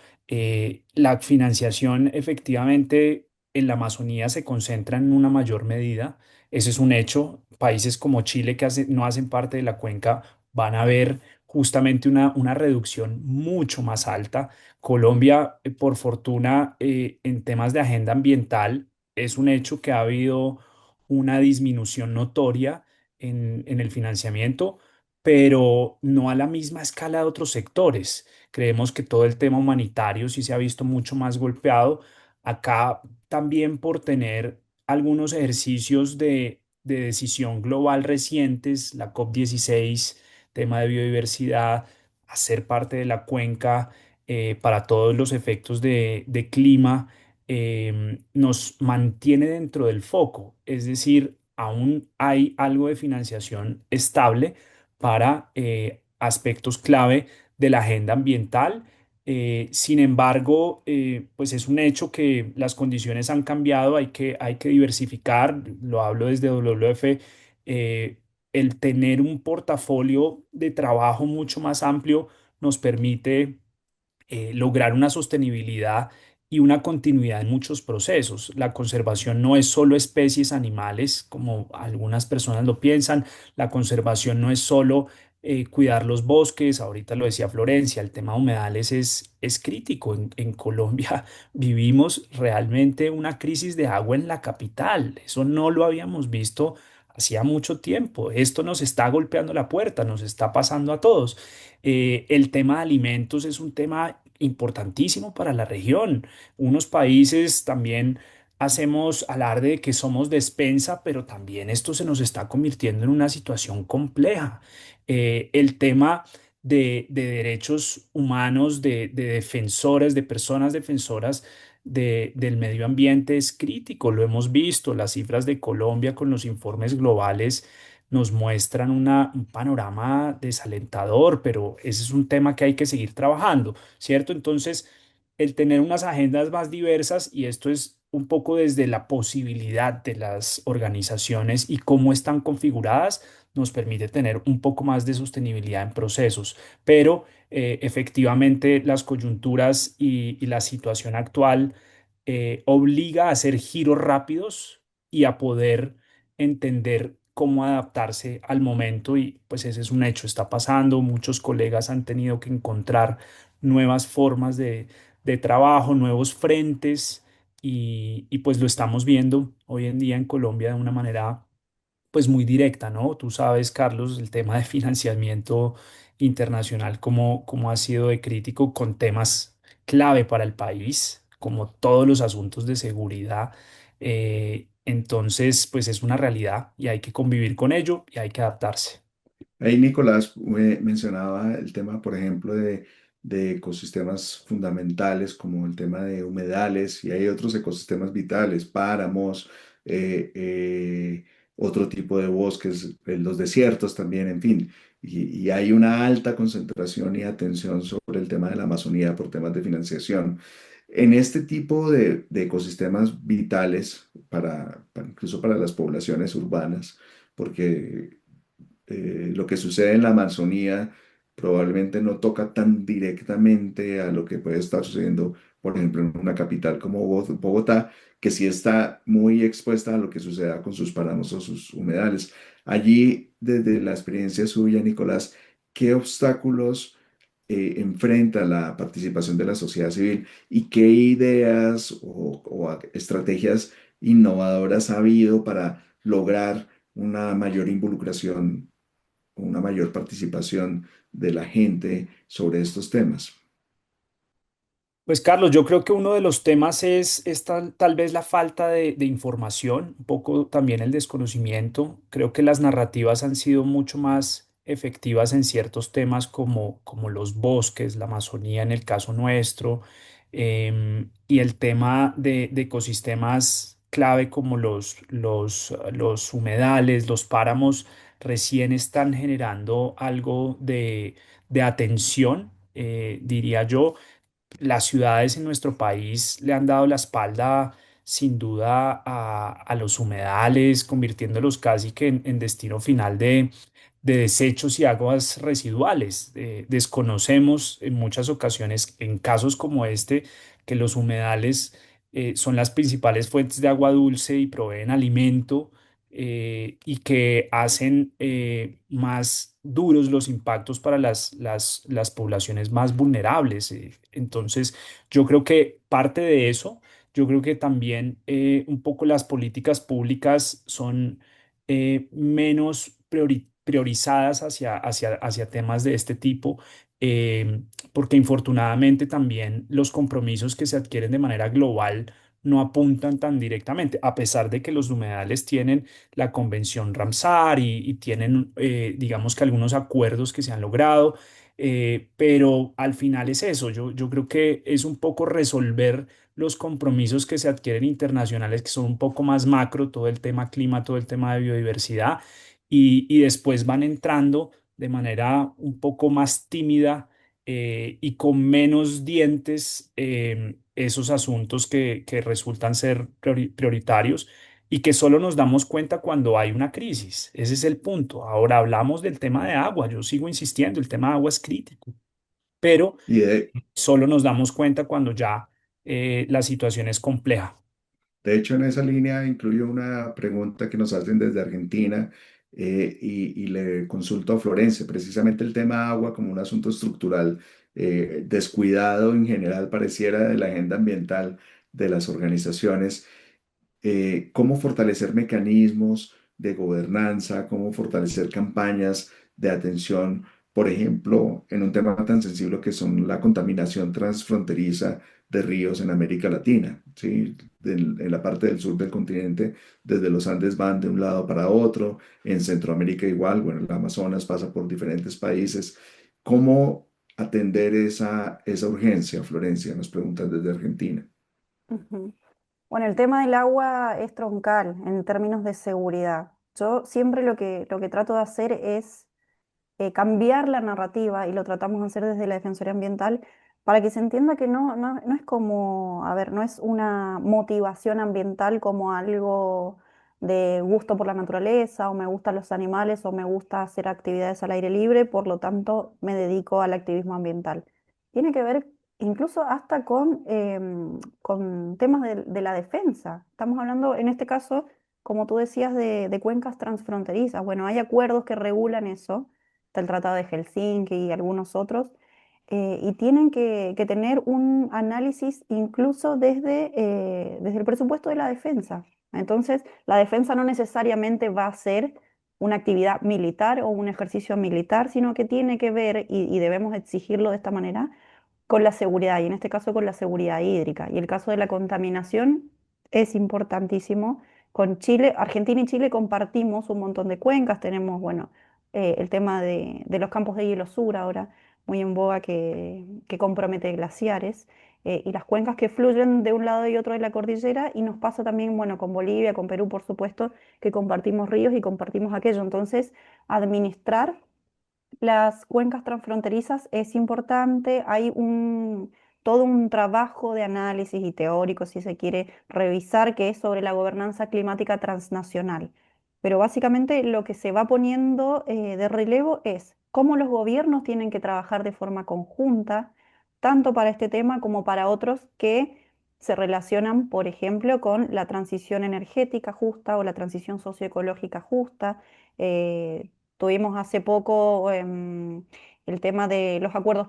Speaker 4: La financiación efectivamente en la Amazonía se concentra en una mayor medida. Ese es un hecho. Países como Chile no hacen parte de la cuenca van a ver justamente una reducción mucho más alta. Colombia, por fortuna, en temas de agenda ambiental, es un hecho que ha habido una disminución notoria en el financiamiento, pero no a la misma escala de otros sectores. Creemos que todo el tema humanitario sí se ha visto mucho más golpeado. Acá también por tener algunos ejercicios de decisión global recientes, la COP16, tema de biodiversidad, hacer parte de la cuenca para todos los efectos de clima, nos mantiene dentro del foco. Es decir, aún hay algo de financiación estable para aspectos clave de la agenda ambiental. Sin embargo, pues es un hecho que las condiciones han cambiado, hay que diversificar, lo hablo desde WWF, el tener un portafolio de trabajo mucho más amplio nos permite lograr una sostenibilidad y una continuidad en muchos procesos. La conservación no es solo especies animales, como algunas personas lo piensan. La conservación no es solo cuidar los bosques. Ahorita lo decía Florencia, el tema de humedales es crítico. En Colombia vivimos realmente una crisis de agua en la capital. Eso no lo habíamos visto hacía mucho tiempo. Esto nos está golpeando la puerta, nos está pasando a todos. El tema de alimentos es un tema importantísimo para la región. Unos países también hacemos alarde de que somos despensa, pero también esto se nos está convirtiendo en una situación compleja. El tema de derechos humanos, de defensores, de personas defensoras del medio ambiente es crítico. Lo hemos visto, las cifras de Colombia con los informes globales nos muestran un panorama desalentador, pero ese es un tema que hay que seguir trabajando, ¿cierto? Entonces, el tener unas agendas más diversas, y esto es un poco desde la posibilidad de las organizaciones y cómo están configuradas, nos permite tener un poco más de sostenibilidad en procesos. Pero efectivamente las coyunturas y la situación actual obliga a hacer giros rápidos y a poder entender cómo adaptarse al momento y pues ese es un hecho, está pasando, muchos colegas han tenido que encontrar nuevas formas de trabajo, nuevos frentes y pues lo estamos viendo hoy en día en Colombia de una manera pues muy directa, ¿no? Tú sabes, Carlos, el tema de financiamiento internacional, cómo ha sido de crítico con temas clave para el país, como todos los asuntos de seguridad. Entonces, pues es una realidad y hay que convivir con ello y hay que adaptarse.
Speaker 1: Ahí Nicolás mencionaba el tema, por ejemplo, de ecosistemas fundamentales como el tema de humedales y hay otros ecosistemas vitales, páramos, eh, eh, otro tipo de bosques, los desiertos también, en fin. Y hay una alta concentración y atención sobre el tema de la Amazonía por temas de financiación. En este tipo de ecosistemas vitales, incluso para las poblaciones urbanas, porque lo que sucede en la Amazonía probablemente no toca tan directamente a lo que puede estar sucediendo, por ejemplo, en una capital como Bogotá, que sí está muy expuesta a lo que suceda con sus páramos o sus humedales. Allí, desde la experiencia suya, Nicolás, ¿qué obstáculos enfrenta la participación de la sociedad civil y qué ideas o estrategias innovadoras ha habido para lograr una mayor involucración, una mayor participación de la gente sobre estos temas?
Speaker 4: Pues Carlos, yo creo que uno de los temas es tal vez la falta de información, un poco también el desconocimiento. Creo que las narrativas han sido mucho más efectivas en ciertos temas como los bosques, la Amazonía en el caso nuestro, y el tema de ecosistemas clave como los humedales, los páramos, recién están generando algo de atención, diría yo. Las ciudades en nuestro país le han dado la espalda sin duda a los humedales, convirtiéndolos casi que en destino final de desechos y aguas residuales. Desconocemos en muchas ocasiones, en casos como este, que los humedales son las principales fuentes de agua dulce y proveen alimento y que hacen más duros los impactos para las poblaciones más vulnerables. Entonces, yo creo que parte de eso, yo creo que también un poco las políticas públicas son menos priorizadas hacia temas de este tipo, porque infortunadamente también los compromisos que se adquieren de manera global no apuntan tan directamente, a pesar de que los humedales tienen la Convención Ramsar y tienen, digamos que algunos acuerdos que se han logrado, pero al final es eso, yo creo que es un poco resolver los compromisos que se adquieren internacionales, que son un poco más macro, todo el tema clima, todo el tema de biodiversidad, y después van entrando de manera un poco más tímida y con menos dientes esos asuntos que resultan ser prioritarios y que solo nos damos cuenta cuando hay una crisis. Ese es el punto. Ahora hablamos del tema de agua. Yo sigo insistiendo, el tema de agua es crítico, pero
Speaker 1: Y
Speaker 4: solo nos damos cuenta cuando ya la situación es compleja.
Speaker 1: de hecho, en esa línea incluyo una pregunta que nos hacen desde Argentina y le consulto a Florencia, precisamente el tema agua como un asunto estructural, descuidado en general pareciera de la agenda ambiental de las organizaciones. Cómo fortalecer mecanismos de gobernanza, cómo fortalecer campañas de atención, por ejemplo, en un tema tan sensible que son la contaminación transfronteriza de ríos en América Latina, ¿sí? En la parte del sur del continente, desde los Andes van de un lado para otro, en Centroamérica igual, bueno, el Amazonas pasa por diferentes países. ¿Cómo atender esa urgencia, Florencia? Nos preguntan desde Argentina.
Speaker 3: Ujú. Bueno, el tema del agua es troncal en términos de seguridad. Yo siempre lo que trato de hacer es cambiar la narrativa y lo tratamos de hacer desde la Defensoría Ambiental para que se entienda que no es como, a ver, no es una motivación ambiental como algo de gusto por la naturaleza, o me gustan los animales, o me gusta hacer actividades al aire libre, por lo tanto me dedico al activismo ambiental. Tiene que ver incluso hasta con temas de la defensa. Estamos hablando, en este caso, como tú decías, de cuencas transfronterizas. Bueno, hay acuerdos que regulan eso, está el Tratado de Helsinki y algunos otros, y tienen que tener un análisis incluso desde el presupuesto de la defensa. Entonces, la defensa no necesariamente va a ser una actividad militar o un ejercicio militar, sino que tiene que ver, y debemos exigirlo de esta manera, con la seguridad, y en este caso con la seguridad hídrica. Y el caso de la contaminación es importantísimo. Con Chile, Argentina y Chile compartimos un montón de cuencas, tenemos, bueno, el tema de los campos de hielo sur ahora, muy en boga, que compromete glaciares, y las cuencas que fluyen de un lado y otro de la cordillera, y nos pasa también, bueno, con Bolivia, con Perú, por supuesto, que compartimos ríos y compartimos aquello. Entonces, administrar las cuencas transfronterizas es importante, hay todo un trabajo de análisis y teórico, si se quiere revisar, que es sobre la gobernanza climática transnacional. Pero básicamente lo que se va poniendo de relevo es cómo los gobiernos tienen que trabajar de forma conjunta, tanto para este tema como para otros que se relacionan, por ejemplo, con la transición energética justa o la transición socioecológica justa. eh, Tuvimos hace poco el tema de los acuerdos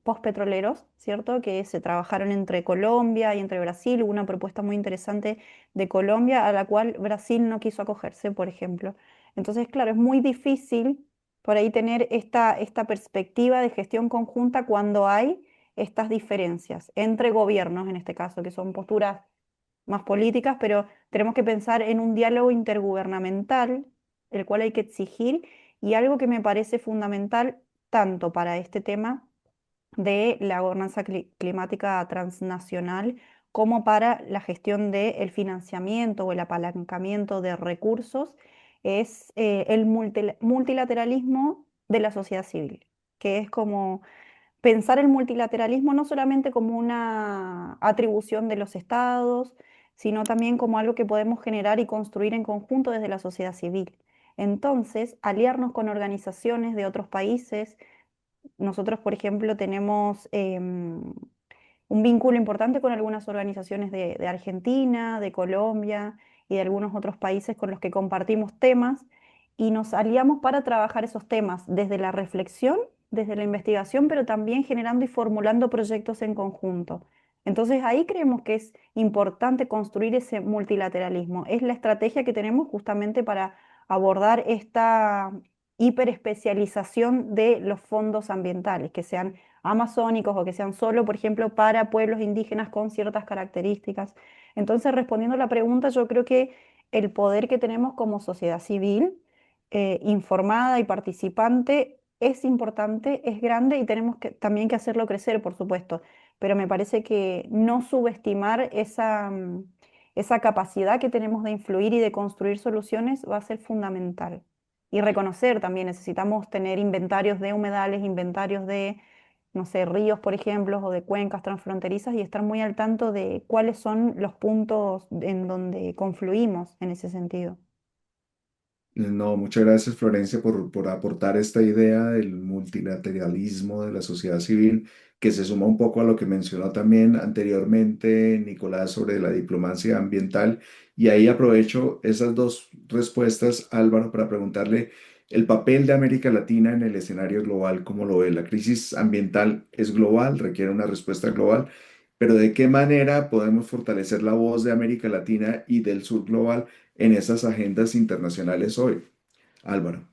Speaker 3: postpetroleros, ¿cierto? Que se trabajaron entre Colombia y entre Brasil. Hubo una propuesta muy interesante de Colombia a la cual Brasil no quiso acogerse, por ejemplo. Entonces, claro, es muy difícil por ahí tener esta perspectiva de gestión conjunta cuando hay estas diferencias entre gobiernos, en este caso, que son posturas más políticas, pero tenemos que pensar en un diálogo intergubernamental, el cual hay que exigir, y algo que me parece fundamental tanto para este tema de la gobernanza climática transnacional como para la gestión del financiamiento o el apalancamiento de recursos, es el multilateralismo de la sociedad civil, que es como pensar el multilateralismo no solamente como una atribución de los estados, sino también como algo que podemos generar y construir en conjunto desde la sociedad civil. Entonces, aliarnos con organizaciones de otros países. Nosotros, por ejemplo, tenemos un vínculo importante con algunas organizaciones de Argentina, de Colombia y de algunos otros países con los que compartimos temas, y nos aliamos para trabajar esos temas desde la reflexión, desde la investigación, pero también generando y formulando proyectos en conjunto. Entonces ahí creemos que es importante construir ese multilateralismo. Es la estrategia que tenemos justamente para abordar esta hiperespecialización de los fondos ambientales, que sean amazónicos o que sean solo, por ejemplo, para pueblos indígenas con ciertas características. Entonces, respondiendo a la pregunta, yo creo que el poder que tenemos como sociedad civil, informada y participante, es importante, es grande, y tenemos también que hacerlo crecer, por supuesto. Pero me parece que no subestimar esa capacidad que tenemos de influir y de construir soluciones va a ser fundamental. Y reconocer también, necesitamos tener inventarios de humedales, inventarios de, no sé, ríos, por ejemplo, o de cuencas transfronterizas, y estar muy al tanto de cuáles son los puntos en donde confluimos en ese sentido.
Speaker 1: No, muchas gracias Florencia por aportar esta idea del multilateralismo de la sociedad civil, que se suma un poco a lo que mencionó también anteriormente Nicolás sobre la diplomacia ambiental. Y ahí aprovecho esas dos respuestas, Álvaro, para preguntarle el papel de América Latina en el escenario global, ¿cómo lo ve? La crisis ambiental es global, requiere una respuesta global, pero ¿de qué manera podemos fortalecer la voz de América Latina y del sur global en esas agendas internacionales hoy? Álvaro.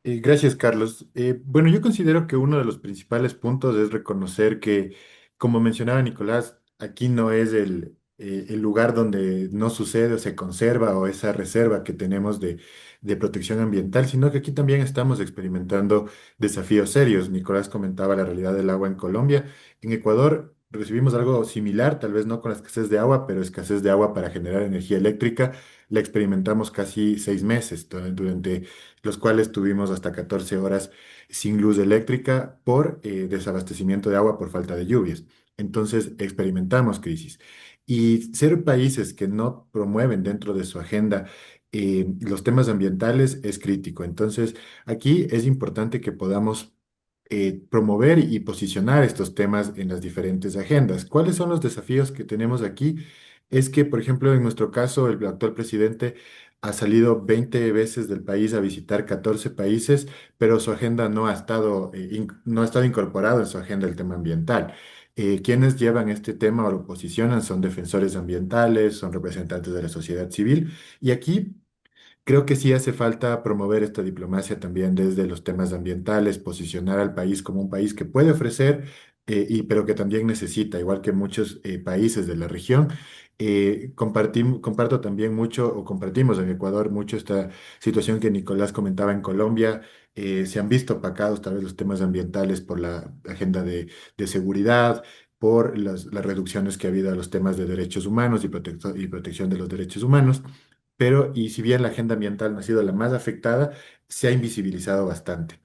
Speaker 2: Gracias, Carlos. Bueno, yo considero que uno de los principales puntos es reconocer que, como mencionaba Nicolás, aquí no es el lugar donde no sucede o se conserva o esa reserva que tenemos de protección ambiental, sino que aquí también estamos experimentando desafíos serios. Nicolás comentaba la realidad del agua en Colombia. En Ecuador recibimos algo similar, tal vez no con la escasez de agua, pero escasez de agua para generar energía eléctrica. La experimentamos casi 6 meses, durante los cuales tuvimos hasta 14 horas sin luz eléctrica por desabastecimiento de agua por falta de lluvias. Entonces experimentamos crisis. Y ser países que no promueven dentro de su agenda los temas ambientales es crítico. Entonces, aquí es importante que podamos promover y posicionar estos temas en las diferentes agendas. ¿Cuáles son los desafíos que tenemos aquí? Es que, por ejemplo, en nuestro caso, el actual presidente ha salido 20 veces del país a visitar 14 países, pero su agenda no ha estado incorporado en su agenda el tema ambiental. Quienes llevan este tema o lo posicionan son defensores ambientales, son representantes de la sociedad civil, y aquí creo que sí hace falta promover esta diplomacia también desde los temas ambientales, posicionar al país como un país que puede ofrecer, pero que también necesita, igual que muchos países de la región. Comparto también mucho, o compartimos en Ecuador mucho esta situación que Nicolás comentaba en Colombia. Se han visto opacados tal vez los temas ambientales por la agenda de seguridad, por las reducciones que ha habido a los temas de derechos humanos y protección de los derechos humanos, pero y si bien la agenda ambiental no ha sido la más afectada, se ha invisibilizado bastante.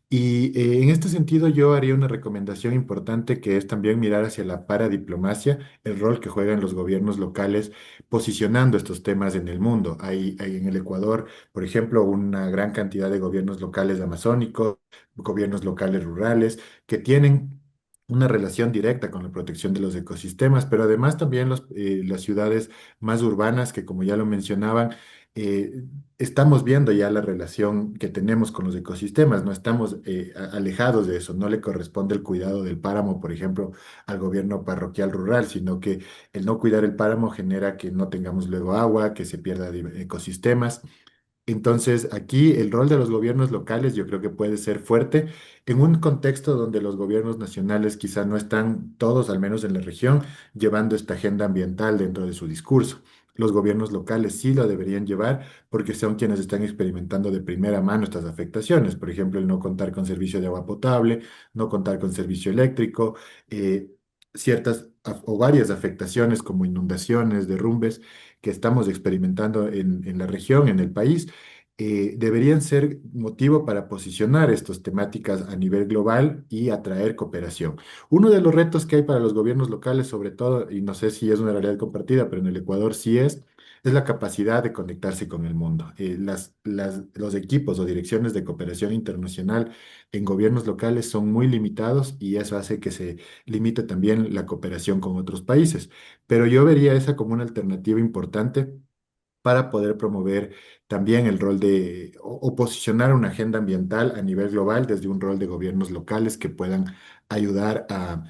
Speaker 2: Y en este sentido yo haría una recomendación importante que es también mirar hacia la paradiplomacia, el rol que juegan los gobiernos locales posicionando estos temas en el mundo. Hay en el Ecuador, por ejemplo, una gran cantidad de gobiernos locales amazónicos, gobiernos locales rurales, que tienen una relación directa con la protección de los ecosistemas, pero además también las ciudades más urbanas que, como ya lo mencionaban, eh, estamos viendo ya la relación que tenemos con los ecosistemas, no estamos alejados de eso, no le corresponde el cuidado del páramo, por ejemplo, al gobierno parroquial rural, sino que el no cuidar el páramo genera que no tengamos luego agua, que se pierda ecosistemas. Entonces, aquí el rol de los gobiernos locales yo creo que puede ser fuerte en un contexto donde los gobiernos nacionales quizá no están todos, al menos en la región, llevando esta agenda ambiental dentro de su discurso. Los gobiernos locales sí lo deberían llevar porque son quienes están experimentando de primera mano estas afectaciones. Por ejemplo, el no contar con servicio de agua potable, no contar con servicio eléctrico, eh, o varias afectaciones como inundaciones, derrumbes que estamos experimentando en la región, en el país, deberían ser motivo para posicionar estas temáticas a nivel global y atraer cooperación. Uno de los retos que hay para los gobiernos locales, sobre todo, y no sé si es una realidad compartida, pero en el Ecuador sí es la capacidad de conectarse con el mundo. Los equipos o direcciones de cooperación internacional en gobiernos locales son muy limitados y eso hace que se limite también la cooperación con otros países. Pero yo vería esa como una alternativa importante para poder promover también el rol o posicionar una agenda ambiental a nivel global desde un rol de gobiernos locales que puedan ayudar a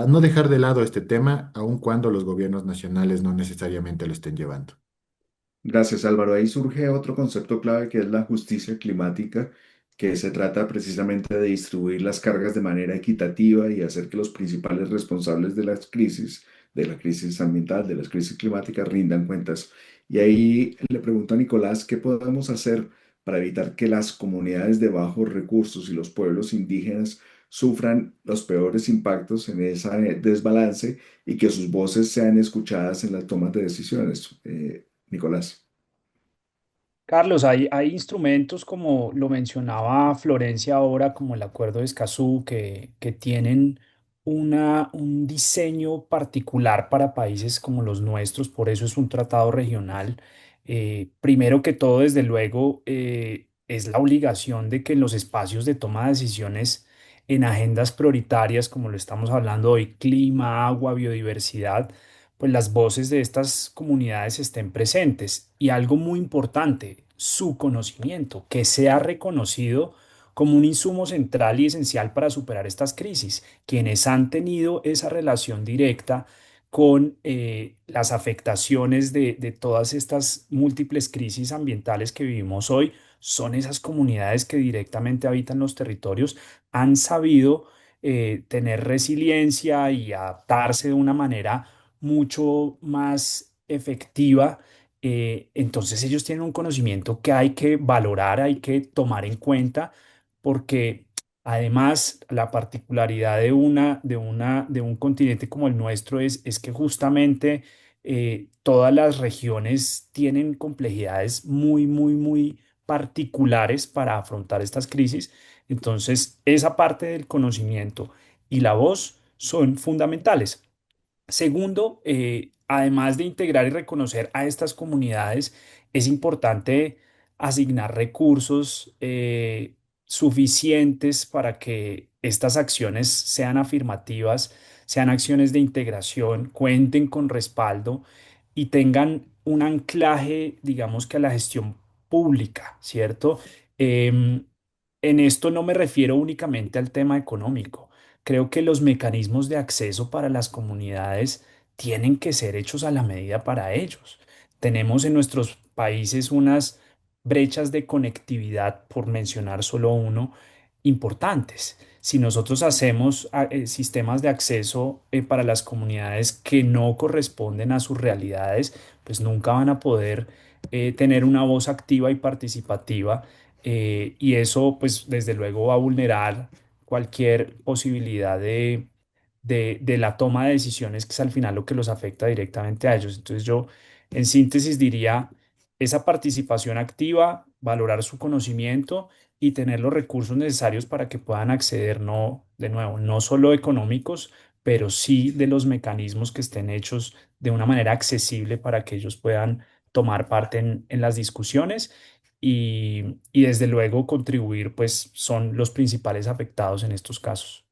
Speaker 2: no dejar de lado este tema, aun cuando los gobiernos nacionales no necesariamente lo estén llevando.
Speaker 1: Gracias, Álvaro. Ahí surge otro concepto clave que es la justicia climática, que se trata precisamente de distribuir las cargas de manera equitativa y hacer que los principales responsables de la crisis ambiental, de las crisis climáticas, rindan cuentas. Y ahí le pregunto a Nicolás, ¿qué podemos hacer para evitar que las comunidades de bajos recursos y los pueblos indígenas sufran los peores impactos en ese desbalance y que sus voces sean escuchadas en las tomas de decisiones? Nicolás.
Speaker 4: Carlos, hay instrumentos como lo mencionaba Florencia ahora, como el Acuerdo de Escazú, que tienen un diseño particular para países como los nuestros, por eso es un tratado regional. Primero que todo, desde luego, es la obligación de que en los espacios de toma de decisiones en agendas prioritarias, como lo estamos hablando hoy, clima, agua, biodiversidad, pues las voces de estas comunidades estén presentes y algo muy importante, su conocimiento, que sea reconocido como un insumo central y esencial para superar estas crisis. Quienes han tenido esa relación directa con las afectaciones de todas estas múltiples crisis ambientales que vivimos hoy son esas comunidades que directamente habitan los territorios, han sabido tener resiliencia y adaptarse de una manera mucho más efectiva. Entonces ellos tienen un conocimiento que hay que valorar, hay que tomar en cuenta, porque además la particularidad de un continente como el nuestro es que justamente todas las regiones tienen complejidades muy particulares para afrontar estas crisis. Entonces, esa parte del conocimiento y la voz son fundamentales. Segundo, además de integrar y reconocer a estas comunidades, es importante asignar recursos suficientes para que estas acciones sean afirmativas, sean acciones de integración, cuenten con respaldo y tengan un anclaje, digamos que a la gestión pública, ¿cierto? Em, en esto no me refiero únicamente al tema económico. Creo que los mecanismos de acceso para las comunidades tienen que ser hechos a la medida para ellos. Tenemos en nuestros países unas brechas de conectividad, por mencionar solo uno, importantes. Si nosotros hacemos sistemas de acceso para las comunidades que no corresponden a sus realidades, pues nunca van a poder tener una voz activa y participativa y eso pues desde luego va a vulnerar cualquier posibilidad de la toma de decisiones, que es al final lo que los afecta directamente a ellos. Entonces yo, en síntesis, diría esa participación activa, valorar su conocimiento y tener los recursos necesarios para que puedan acceder, no, de nuevo, no solo económicos, pero sí de los mecanismos que estén hechos de una manera accesible para que ellos puedan tomar parte en las discusiones y desde luego contribuir, pues son los principales afectados en estos casos.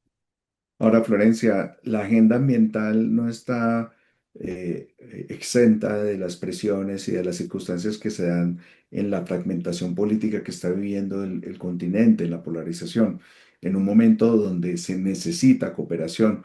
Speaker 1: Ahora, Florencia, la agenda ambiental no está exenta de las presiones y de las circunstancias que se dan en la fragmentación política que está viviendo el continente, en la polarización, en un momento donde se necesita cooperación,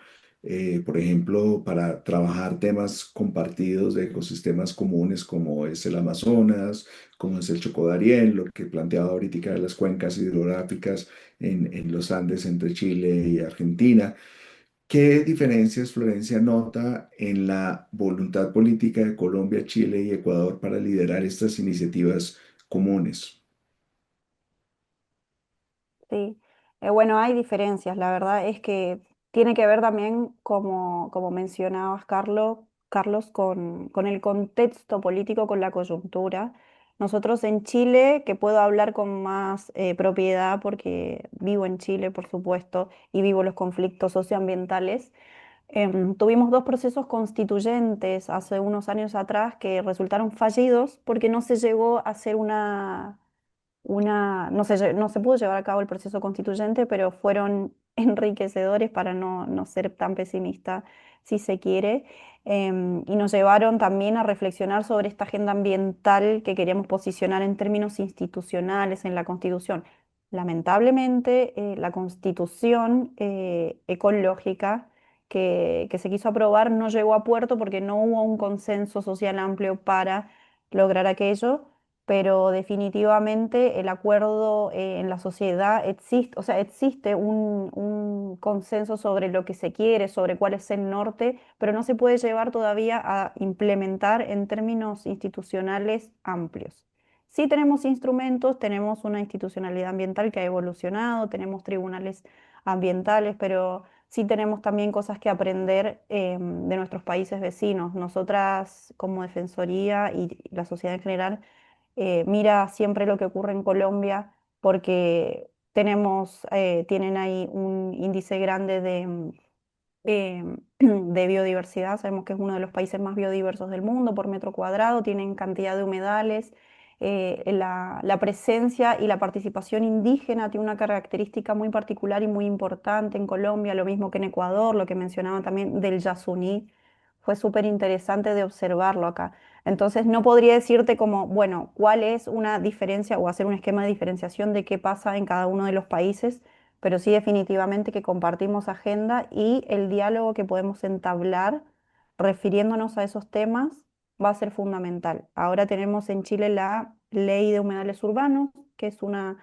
Speaker 1: por ejemplo, para trabajar temas compartidos de ecosistemas comunes como es el Amazonas, como es el Chocó Darién, lo que planteaba ahorita de las cuencas hidrográficas en los Andes entre Chile y Argentina. ¿Qué diferencias Florencia nota en la voluntad política de Colombia, Chile y Ecuador para liderar estas iniciativas comunes?
Speaker 3: Sí, bueno, hay diferencias. La verdad es que tiene que ver también, como mencionabas, Carlos, con el contexto político, con la coyuntura. Nosotros en Chile, que puedo hablar con más propiedad porque vivo en Chile, por supuesto, y vivo los conflictos socioambientales, tuvimos dos procesos constituyentes hace unos años atrás que resultaron fallidos porque no se llegó a hacer no se pudo llevar a cabo el proceso constituyente, pero fueron enriquecedores para no ser tan pesimista, si se quiere, y nos llevaron también a reflexionar sobre esta agenda ambiental que queríamos posicionar en términos institucionales en la Constitución. Lamentablemente, la Constitución ecológica que se quiso aprobar no llegó a puerto porque no hubo un consenso social amplio para lograr aquello, pero definitivamente el acuerdo en la sociedad existe, o sea, existe un consenso sobre lo que se quiere, sobre cuál es el norte, pero no se puede llevar todavía a implementar en términos institucionales amplios. Sí tenemos instrumentos, tenemos una institucionalidad ambiental que ha evolucionado, tenemos tribunales ambientales, pero sí tenemos también cosas que aprender de nuestros países vecinos. Nosotras como Defensoría y la sociedad en general mira siempre lo que ocurre en Colombia porque tienen ahí un índice grande de biodiversidad. Sabemos que es uno de los países más biodiversos del mundo por metro cuadrado, tienen cantidad de humedales. La presencia y la participación indígena tiene una característica muy particular y muy importante en Colombia, lo mismo que en Ecuador, lo que mencionaba también del Yasuní, fue súper interesante de observarlo acá. Entonces, no podría decirte como, bueno, cuál es una diferencia o hacer un esquema de diferenciación de qué pasa en cada uno de los países, pero sí definitivamente que compartimos agenda y el diálogo que podemos entablar refiriéndonos a esos temas va a ser fundamental. Ahora tenemos en Chile la Ley de Humedales Urbanos, que es una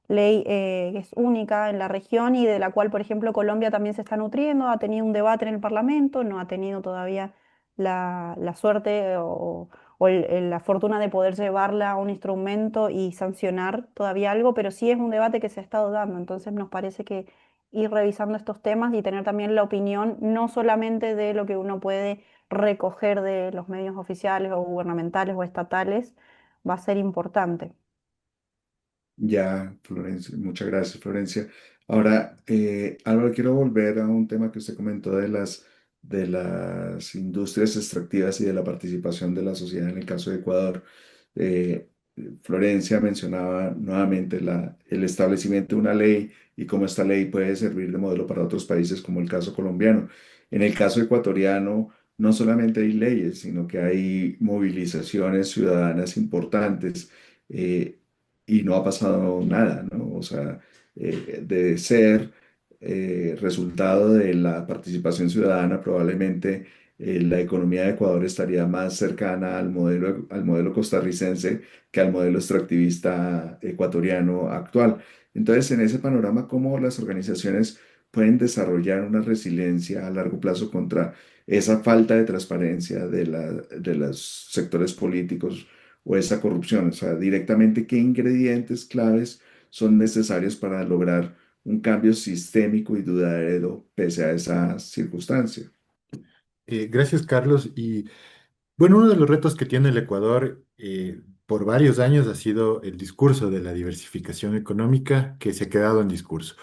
Speaker 3: ley que es única en la región y de la cual, por ejemplo, Colombia también se está nutriendo, ha tenido un debate en el Parlamento, no ha tenido todavía la suerte la fortuna de poder llevarla a un instrumento y sancionar todavía algo, pero sí es un debate que se ha estado dando. Entonces nos parece que ir revisando estos temas y tener también la opinión no solamente de lo que uno puede recoger de los medios oficiales o gubernamentales o estatales, va a ser importante.
Speaker 1: Ya, Florencia, muchas gracias, Florencia. Ahora, Álvaro, quiero volver a un tema que usted comentó de las de las industrias extractivas y de la participación de la sociedad en el caso de Ecuador. Eh, Florencia mencionaba nuevamente el establecimiento de una ley y cómo esta ley puede servir de modelo para otros países como el caso colombiano. En el caso ecuatoriano, no solamente hay leyes, sino que hay movilizaciones ciudadanas importantes, eh, y no ha pasado nada, ¿no? O sea, de ser resultado de la participación ciudadana, probablemente la economía de Ecuador estaría más cercana al modelo costarricense que al modelo extractivista ecuatoriano actual. Entonces, en ese panorama, ¿cómo las organizaciones pueden desarrollar una resiliencia a largo plazo contra esa falta de transparencia de los sectores políticos o esa corrupción? O sea, directamente, ¿qué ingredientes claves son necesarios para lograr un cambio sistémico y duradero pese a esa circunstancia?
Speaker 2: Gracias, Carlos. Y bueno, uno de los retos que tiene el Ecuador por varios años ha sido el discurso de la diversificación económica que se ha quedado en discurso.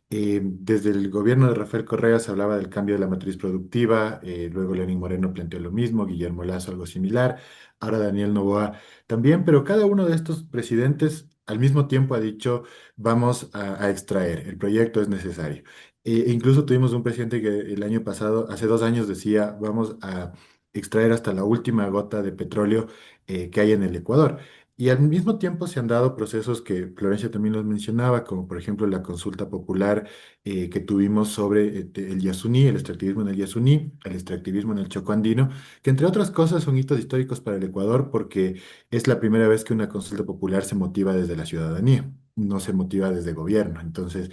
Speaker 2: Desde el gobierno de Rafael Correa se hablaba del cambio de la matriz productiva, luego Lenín Moreno planteó lo mismo, Guillermo Lazo algo similar, ahora Daniel Noboa también, pero cada uno de estos presidentes al mismo tiempo ha dicho vamos a extraer, el proyecto es necesario. E incluso tuvimos un presidente que el año pasado, hace 2 años, decía vamos a extraer hasta la última gota de petróleo que hay en el Ecuador. Y al mismo tiempo se han dado procesos que Florencia también los mencionaba, como por ejemplo la consulta popular que tuvimos sobre el Yasuní, el extractivismo en el Yasuní, el extractivismo en el Choco Andino, que entre otras cosas son hitos históricos para el Ecuador porque es la primera vez que una consulta popular se motiva desde la ciudadanía, no se motiva desde gobierno. Entonces,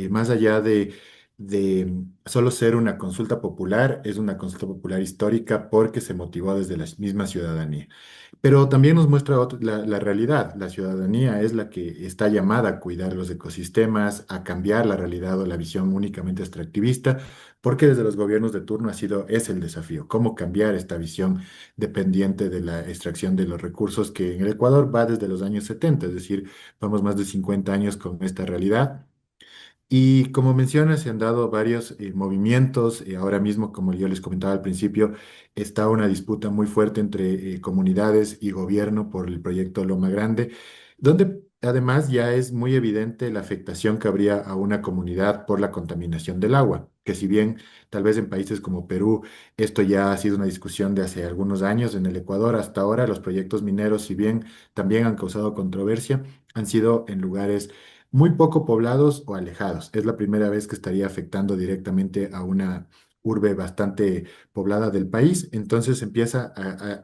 Speaker 2: más allá de solo ser una consulta popular, es una consulta popular histórica porque se motivó desde la misma ciudadanía. Pero también nos muestra la realidad. La ciudadanía es la que está llamada a cuidar los ecosistemas, a cambiar la realidad o la visión únicamente extractivista, porque desde los gobiernos de turno es el desafío, cómo cambiar esta visión dependiente de la extracción de los recursos que en el Ecuador va desde los años 70, es decir, vamos más de 50 años con esta realidad. Y como mencionas, se han dado varios movimientos. Ahora mismo, como yo les comentaba al principio, está una disputa muy fuerte entre comunidades y gobierno por el proyecto Loma Grande, donde además ya es muy evidente la afectación que habría a una comunidad por la contaminación del agua, que si bien tal vez en países como Perú esto ya ha sido una discusión de hace algunos años, en el Ecuador hasta ahora los proyectos mineros, si bien también han causado controversia, han sido en lugares muy poco poblados o alejados. Es la primera vez que estaría afectando directamente a una urbe bastante poblada del país. Entonces empieza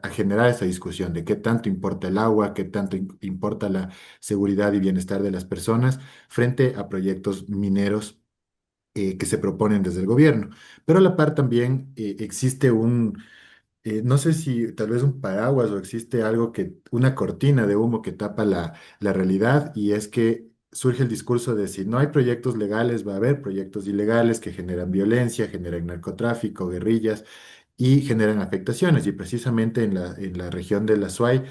Speaker 2: a generar esa discusión de qué tanto importa el agua, qué tanto importa la seguridad y bienestar de las personas frente a proyectos mineros que se proponen desde el gobierno. Pero a la par también existe no sé si tal vez un paraguas o existe algo una cortina de humo que tapa la realidad y es que surge el discurso de si no hay proyectos legales, va a haber proyectos ilegales que generan violencia, generan narcotráfico, guerrillas y generan afectaciones. Y precisamente en la región de la SUAY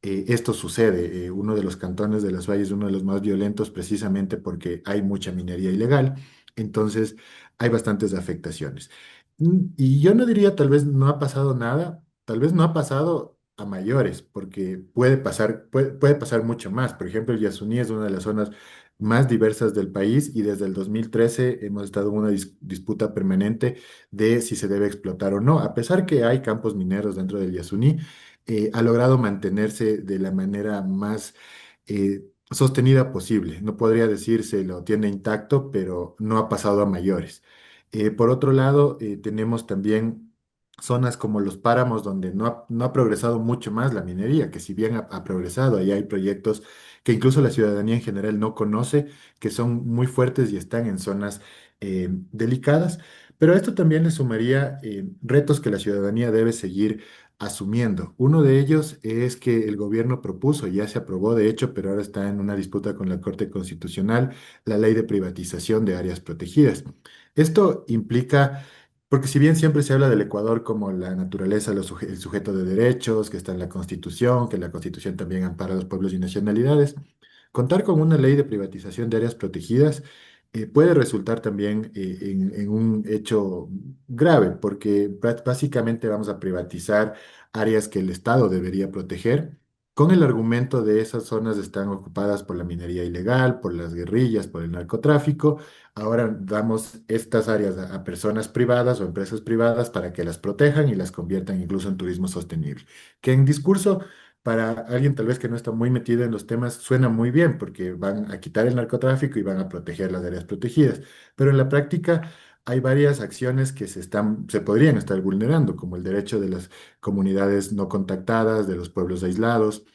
Speaker 2: esto sucede. Uno de los cantones de la SUAY es uno de los más violentos precisamente porque hay mucha minería ilegal. Entonces hay bastantes afectaciones. Y yo no diría tal vez no ha pasado nada, tal vez no ha pasado a mayores, porque puede pasar mucho más. Por ejemplo, el Yasuní es una de las zonas más diversas del país y desde el 2013 hemos estado en una disputa permanente de si se debe explotar o no. A pesar que hay campos mineros dentro del Yasuní, ha logrado mantenerse de la manera más sostenida posible. No podría decirse lo tiene intacto, pero no ha pasado a mayores. Por otro lado, tenemos también zonas como los páramos donde no ha progresado mucho más la minería, que si bien ha progresado, ahí hay proyectos que incluso la ciudadanía en general no conoce, que son muy fuertes y están en zonas delicadas, pero a esto también le sumaría retos que la ciudadanía debe seguir asumiendo. Uno de ellos es que el gobierno propuso, ya se aprobó de hecho, pero ahora está en una disputa con la Corte Constitucional, la ley de privatización de áreas protegidas. Esto implica, porque si bien siempre se habla del Ecuador como la naturaleza, el sujeto de derechos, que está en la Constitución, que la Constitución también ampara a los pueblos y nacionalidades, contar con una ley de privatización de áreas protegidas puede resultar también en un hecho grave, porque básicamente vamos a privatizar áreas que el Estado debería proteger, con el argumento de esas zonas están ocupadas por la minería ilegal, por las guerrillas, por el narcotráfico. Ahora damos estas áreas a personas privadas o empresas privadas para que las protejan y las conviertan incluso en turismo sostenible, que en discurso para alguien tal vez que no está muy metido en los temas, suena muy bien porque van a quitar el narcotráfico y van a proteger las áreas protegidas. Pero en la práctica hay varias acciones que se podrían estar vulnerando, como el derecho de las comunidades no contactadas, de los pueblos aislados,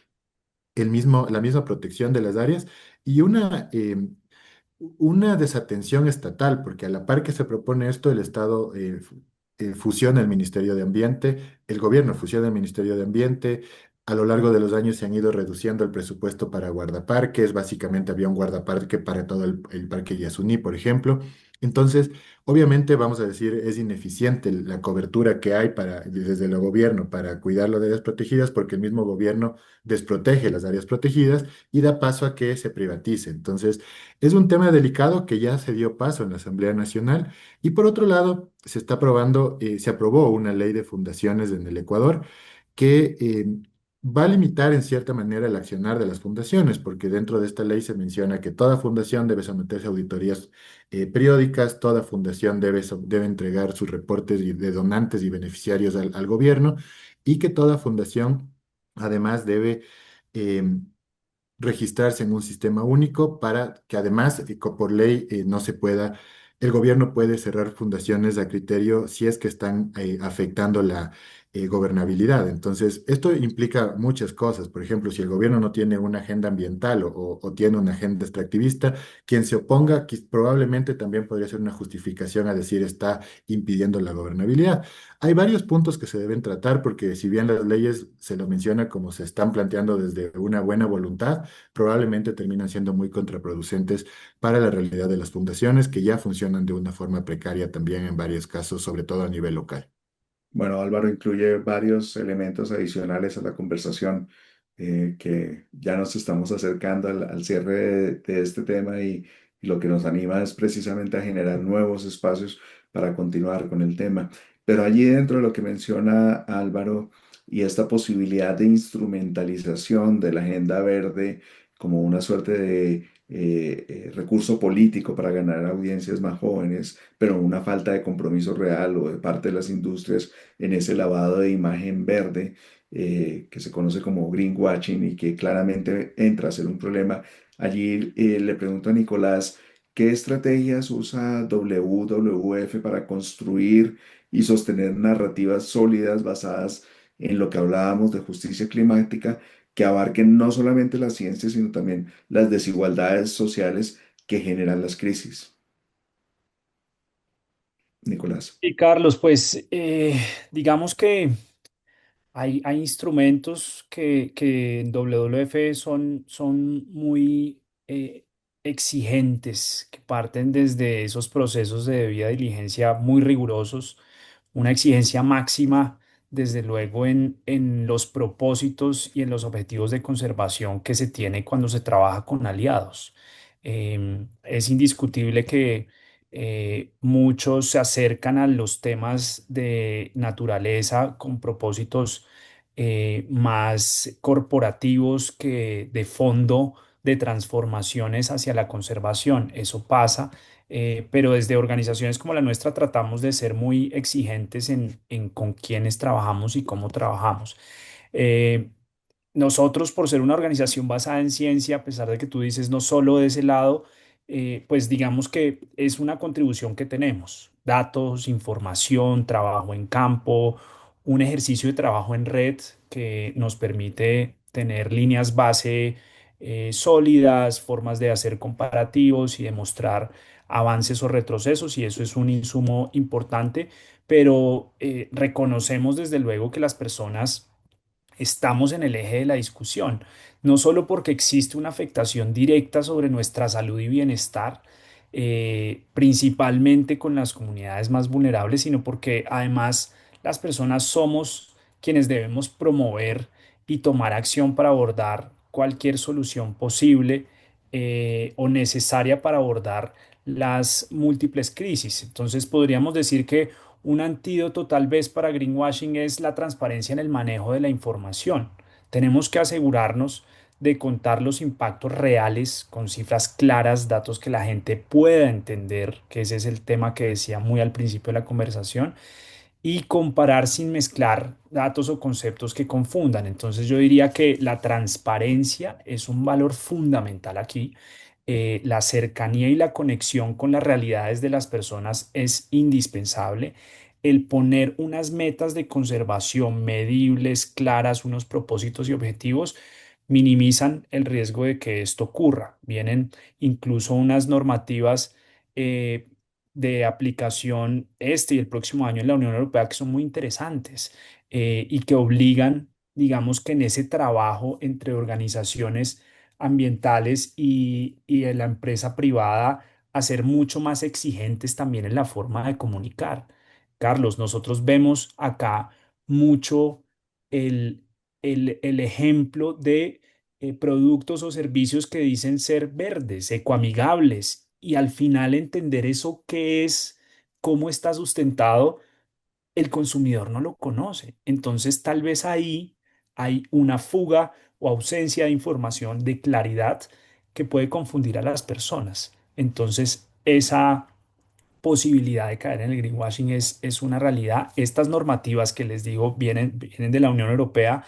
Speaker 2: la misma protección de las áreas y una desatención estatal, porque a la par que se propone esto, el Estado fusiona el Ministerio de Ambiente, el gobierno fusiona el Ministerio de Ambiente. A lo largo de los años se han ido reduciendo el presupuesto para guardaparques, básicamente había un guardaparque para todo el Parque Yasuní, por ejemplo. Entonces, obviamente, vamos a decir, es ineficiente la cobertura que hay desde el gobierno para cuidar las áreas protegidas, porque el mismo gobierno desprotege las áreas protegidas y da paso a que se privatice. Entonces, es un tema delicado que ya se dio paso en la Asamblea Nacional y por otro lado se aprobó una ley de fundaciones en el Ecuador que va a limitar en cierta manera el accionar de las fundaciones, porque dentro de esta ley se menciona que toda fundación debe someterse a auditorías periódicas, toda fundación debe entregar sus reportes de donantes y beneficiarios al gobierno y que toda fundación además debe registrarse en un sistema único para que además, por ley, no se pueda, el gobierno puede cerrar fundaciones a criterio si es que están afectando la gobernabilidad. Entonces, esto implica muchas cosas. Por ejemplo, si el gobierno no tiene una agenda ambiental o tiene una agenda extractivista, quien se oponga probablemente también podría ser una justificación a decir está impidiendo la gobernabilidad. Hay varios puntos que se deben tratar porque si bien las leyes se lo menciona como se están planteando desde una buena voluntad, probablemente terminan siendo muy contraproducentes para la realidad de las fundaciones que ya funcionan de una forma precaria también en varios casos, sobre todo a nivel local.
Speaker 1: Bueno, Álvaro incluye varios elementos adicionales a la conversación que ya nos estamos acercando al cierre de este tema y lo que nos anima es precisamente a generar nuevos espacios para continuar con el tema. Pero allí dentro de lo que menciona Álvaro y esta posibilidad de instrumentalización de la agenda verde como una suerte de recurso político para ganar audiencias más jóvenes, pero una falta de compromiso real o de parte de las industrias en ese lavado de imagen verde que se conoce como greenwashing y que claramente entra a ser un problema. Allí le pregunto a Nicolás, ¿qué estrategias usa WWF para construir y sostener narrativas sólidas basadas en lo que hablábamos de justicia climática, que abarquen no solamente la ciencia, sino también las desigualdades sociales que generan las crisis? Nicolás.
Speaker 4: Y Carlos, pues digamos que hay instrumentos que en WWF son muy exigentes, que parten desde esos procesos de debida diligencia muy rigurosos, una exigencia máxima, desde luego, en los propósitos y en los objetivos de conservación que se tiene cuando se trabaja con aliados. Es indiscutible que muchos se acercan a los temas de naturaleza con propósitos más corporativos que de fondo de transformaciones hacia la conservación. Eso pasa, pero desde organizaciones como la nuestra tratamos de ser muy exigentes en con quiénes trabajamos y cómo trabajamos. Eh, Nosotros, por ser una organización basada en ciencia, a pesar de que tú dices no solo de ese lado, pues digamos que es una contribución que tenemos. Datos, información, trabajo en campo, un ejercicio de trabajo en red que nos permite tener líneas base sólidas, formas de hacer comparativos y demostrar avances o retrocesos, y eso es un insumo importante, pero reconocemos desde luego que las personas estamos en el eje de la discusión, no solo porque existe una afectación directa sobre nuestra salud y bienestar, principalmente con las comunidades más vulnerables, sino porque además las personas somos quienes debemos promover y tomar acción para abordar cualquier solución posible o necesaria para abordar las múltiples crisis. Entonces podríamos decir que un antídoto tal vez para greenwashing es la transparencia en el manejo de la información. Tenemos que asegurarnos de contar los impactos reales con cifras claras, datos que la gente pueda entender, que ese es el tema que decía muy al principio de la conversación, y comparar sin mezclar datos o conceptos que confundan. Entonces yo diría que la transparencia es un valor fundamental aquí. La cercanía y la conexión con las realidades de las personas es indispensable. El poner unas metas de conservación medibles, claras, unos propósitos y objetivos minimizan el riesgo de que esto ocurra. Vienen incluso unas normativas eh, de aplicación este y el próximo año en la Unión Europea que son muy interesantes, y que obligan, digamos que en ese trabajo entre organizaciones ambientales y de la empresa privada a ser mucho más exigentes también en la forma de comunicar. Carlos, nosotros vemos acá mucho el, el ejemplo de productos o servicios que dicen ser verdes, ecoamigables, y al final entender eso qué es, cómo está sustentado, el consumidor no lo conoce. Entonces, tal vez ahí hay una fuga o ausencia de información, de claridad, que puede confundir a las personas. Entonces, esa posibilidad de caer en el greenwashing es una realidad. Estas normativas que les digo vienen de la Unión Europea,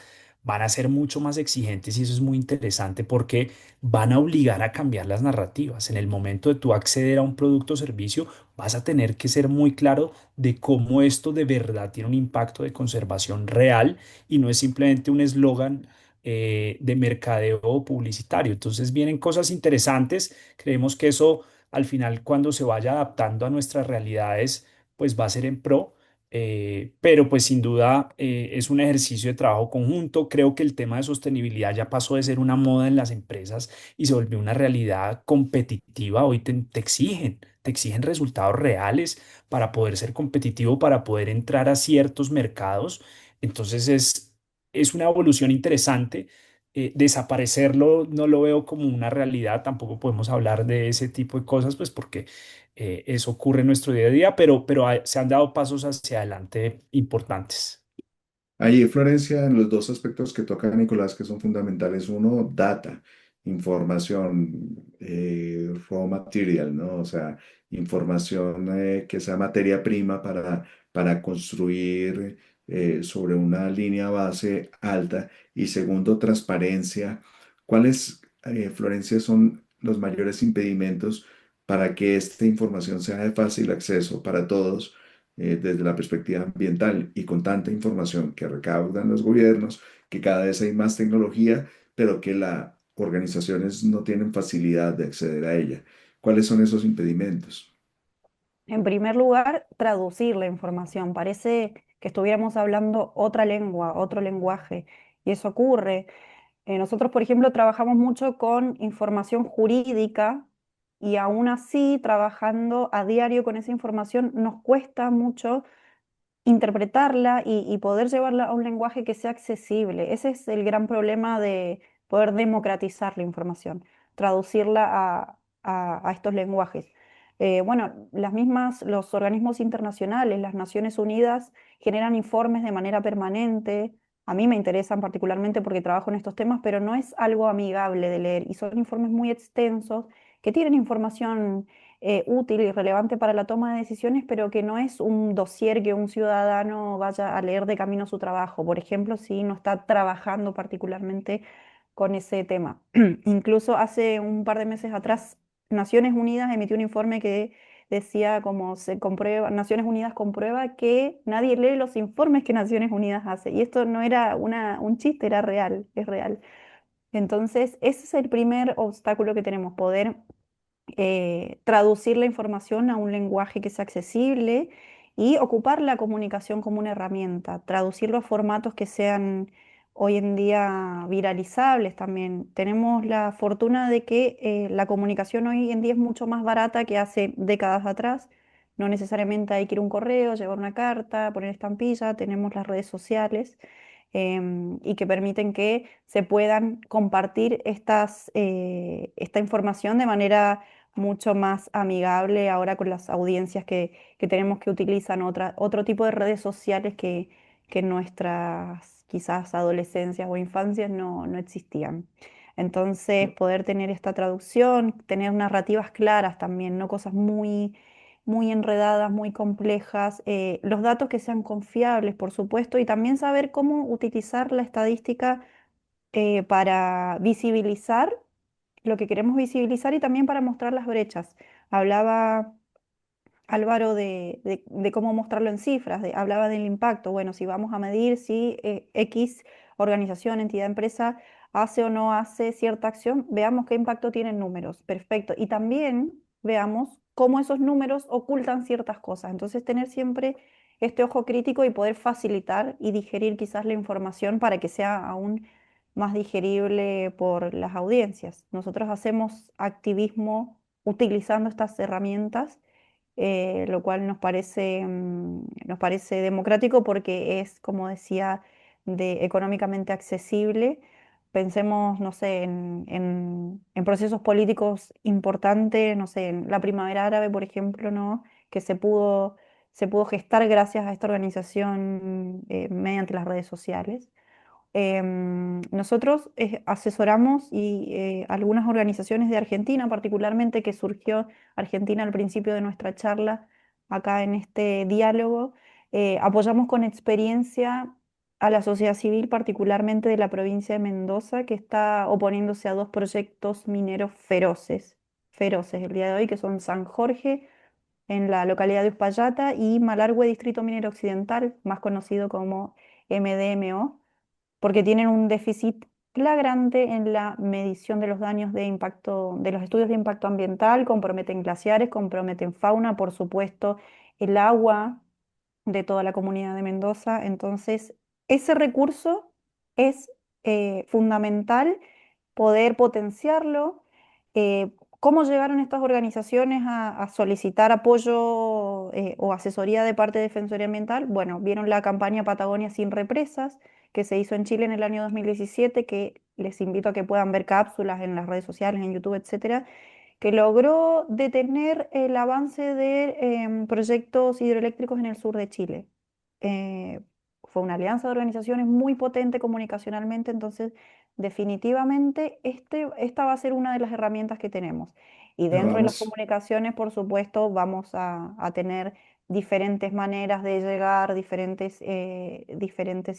Speaker 4: van a ser mucho más exigentes y eso es muy interesante porque van a obligar a cambiar las narrativas. En el momento de tú acceder a un producto o servicio, vas a tener que ser muy claro de cómo esto de verdad tiene un impacto de conservación real y no es simplemente un eslogan de mercadeo publicitario. Entonces vienen cosas interesantes. Creemos que eso al final cuando se vaya adaptando a nuestras realidades, pues va a ser en pro. Pero pues sin duda es un ejercicio de trabajo conjunto. Creo que el tema de sostenibilidad ya pasó de ser una moda en las empresas y se volvió una realidad competitiva. Hoy te exigen resultados reales para poder ser competitivo, para poder entrar a ciertos mercados. Entonces es una evolución interesante. Desaparecerlo no lo veo como una realidad, tampoco podemos hablar de ese tipo de cosas, pues porque eso ocurre en nuestro día a día, pero se han dado pasos hacia adelante importantes.
Speaker 1: Ahí, Florencia, en los dos aspectos que toca Nicolás, que son fundamentales, uno, data, información, raw material, ¿no? O sea, información que sea materia prima para construir sobre una línea base alta. Y segundo, transparencia. ¿Cuáles, Florencia, son los mayores impedimentos para que esta información sea de fácil acceso para todos? Desde la perspectiva ambiental y con tanta información que recaudan los gobiernos, que cada vez hay más tecnología, pero que las organizaciones no tienen facilidad de acceder a ella. ¿Cuáles son esos impedimentos?
Speaker 3: En primer lugar, traducir la información. Parece que estuviéramos hablando otra lengua, otro lenguaje, y eso ocurre. Nosotros, por ejemplo, trabajamos mucho con información jurídica y aún así, trabajando a diario con esa información, nos cuesta mucho interpretarla y poder llevarla a un lenguaje que sea accesible. Ese es el gran problema de poder democratizar la información, traducirla a estos lenguajes. Bueno, los organismos internacionales, las Naciones Unidas, generan informes de manera permanente. A mí me interesan particularmente porque trabajo en estos temas, pero no es algo amigable de leer y son informes muy extensos que tienen información útil y relevante para la toma de decisiones, pero que no es un dossier que un ciudadano vaya a leer de camino a su trabajo, por ejemplo, si no está trabajando particularmente con ese tema. Incluso hace un par de meses atrás, Naciones Unidas emitió un informe que decía como se comprueba, Naciones Unidas comprueba que nadie lee los informes que Naciones Unidas hace. Y esto no era un chiste, era real, es real. Entonces, ese es el primer obstáculo que tenemos, poder traducir la información a un lenguaje que sea accesible y ocupar la comunicación como una herramienta, traducirlo a formatos que sean hoy en día viralizables también. Tenemos la fortuna de que la comunicación hoy en día es mucho más barata que hace décadas atrás. No necesariamente hay que ir a un correo, llevar una carta, poner estampilla, tenemos las redes sociales y que permiten que se puedan compartir esta información de manera mucho más amigable ahora con las audiencias que tenemos que utilizan otro tipo de redes sociales que en nuestras quizás adolescencias o infancias no existían. Entonces, poder tener esta traducción, tener narrativas claras también, no cosas muy enredadas, muy complejas, los datos que sean confiables, por supuesto, y también saber cómo utilizar la estadística para visibilizar lo que queremos visibilizar y también para mostrar las brechas. Hablaba Álvaro de cómo mostrarlo en cifras, hablaba del impacto. Bueno, si vamos a medir si X organización, entidad, empresa hace o no hace cierta acción, veamos qué impacto tienen números. Perfecto. Y también veamos cómo esos números ocultan ciertas cosas. Entonces, tener siempre este ojo crítico y poder facilitar y digerir quizás la información para que sea aún más digerible por las audiencias. Nosotros hacemos activismo utilizando estas herramientas, lo cual nos parece democrático porque es, como decía, económicamente accesible. Pensemos, no sé, en procesos políticos importantes, no sé, en la primavera árabe, por ejemplo, ¿no? Que se pudo gestar gracias a esta organización mediante las redes sociales. Nosotros asesoramos y algunas organizaciones de Argentina, particularmente que surgió Argentina al principio de nuestra charla, acá en este diálogo, apoyamos con experiencia a la sociedad civil, particularmente de la provincia de Mendoza, que está oponiéndose a dos proyectos mineros feroces el día de hoy, que son San Jorge en la localidad de Uspallata y Malargüe, Distrito Minero Occidental, más conocido como MDMO, porque tienen un déficit flagrante en la medición de los daños de impacto, de los estudios de impacto ambiental, comprometen glaciares, comprometen fauna, por supuesto, el agua de toda la comunidad de Mendoza. Entonces, ese recurso es fundamental poder potenciarlo. ¿Cómo llegaron estas organizaciones a solicitar apoyo o asesoría de parte de Defensoría Ambiental? Bueno, vieron la campaña Patagonia sin represas que se hizo en Chile en el año 2017, que les invito a que puedan ver cápsulas en las redes sociales, en YouTube, etcétera, que logró detener el avance de proyectos hidroeléctricos en el sur de Chile. Eh, Fue una alianza de organizaciones muy potente comunicacionalmente, entonces definitivamente esta va a ser una de las herramientas que tenemos. Y
Speaker 1: Ya
Speaker 3: dentro de las
Speaker 1: vamos.
Speaker 3: comunicaciones, por supuesto, vamos a tener diferentes maneras de llegar, diferentes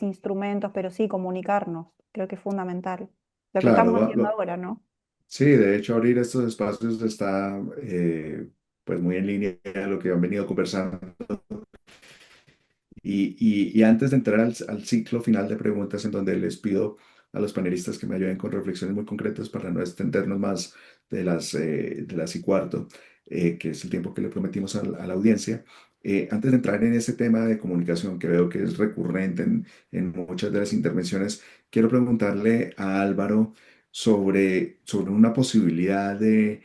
Speaker 3: instrumentos, pero sí comunicarnos, creo que es fundamental. Lo que
Speaker 1: Claro,
Speaker 3: estamos haciendo ahora, ¿no?
Speaker 1: sí, de hecho abrir estos espacios está pues muy en línea de lo que han venido conversando. Y antes de entrar al ciclo final de preguntas en donde les pido a los panelistas que me ayuden con reflexiones muy concretas para no extendernos más de las y cuarto, que es el tiempo que le prometimos a la audiencia, antes de entrar en ese tema de comunicación que veo que es recurrente en muchas de las intervenciones, quiero preguntarle a Álvaro sobre una posibilidad de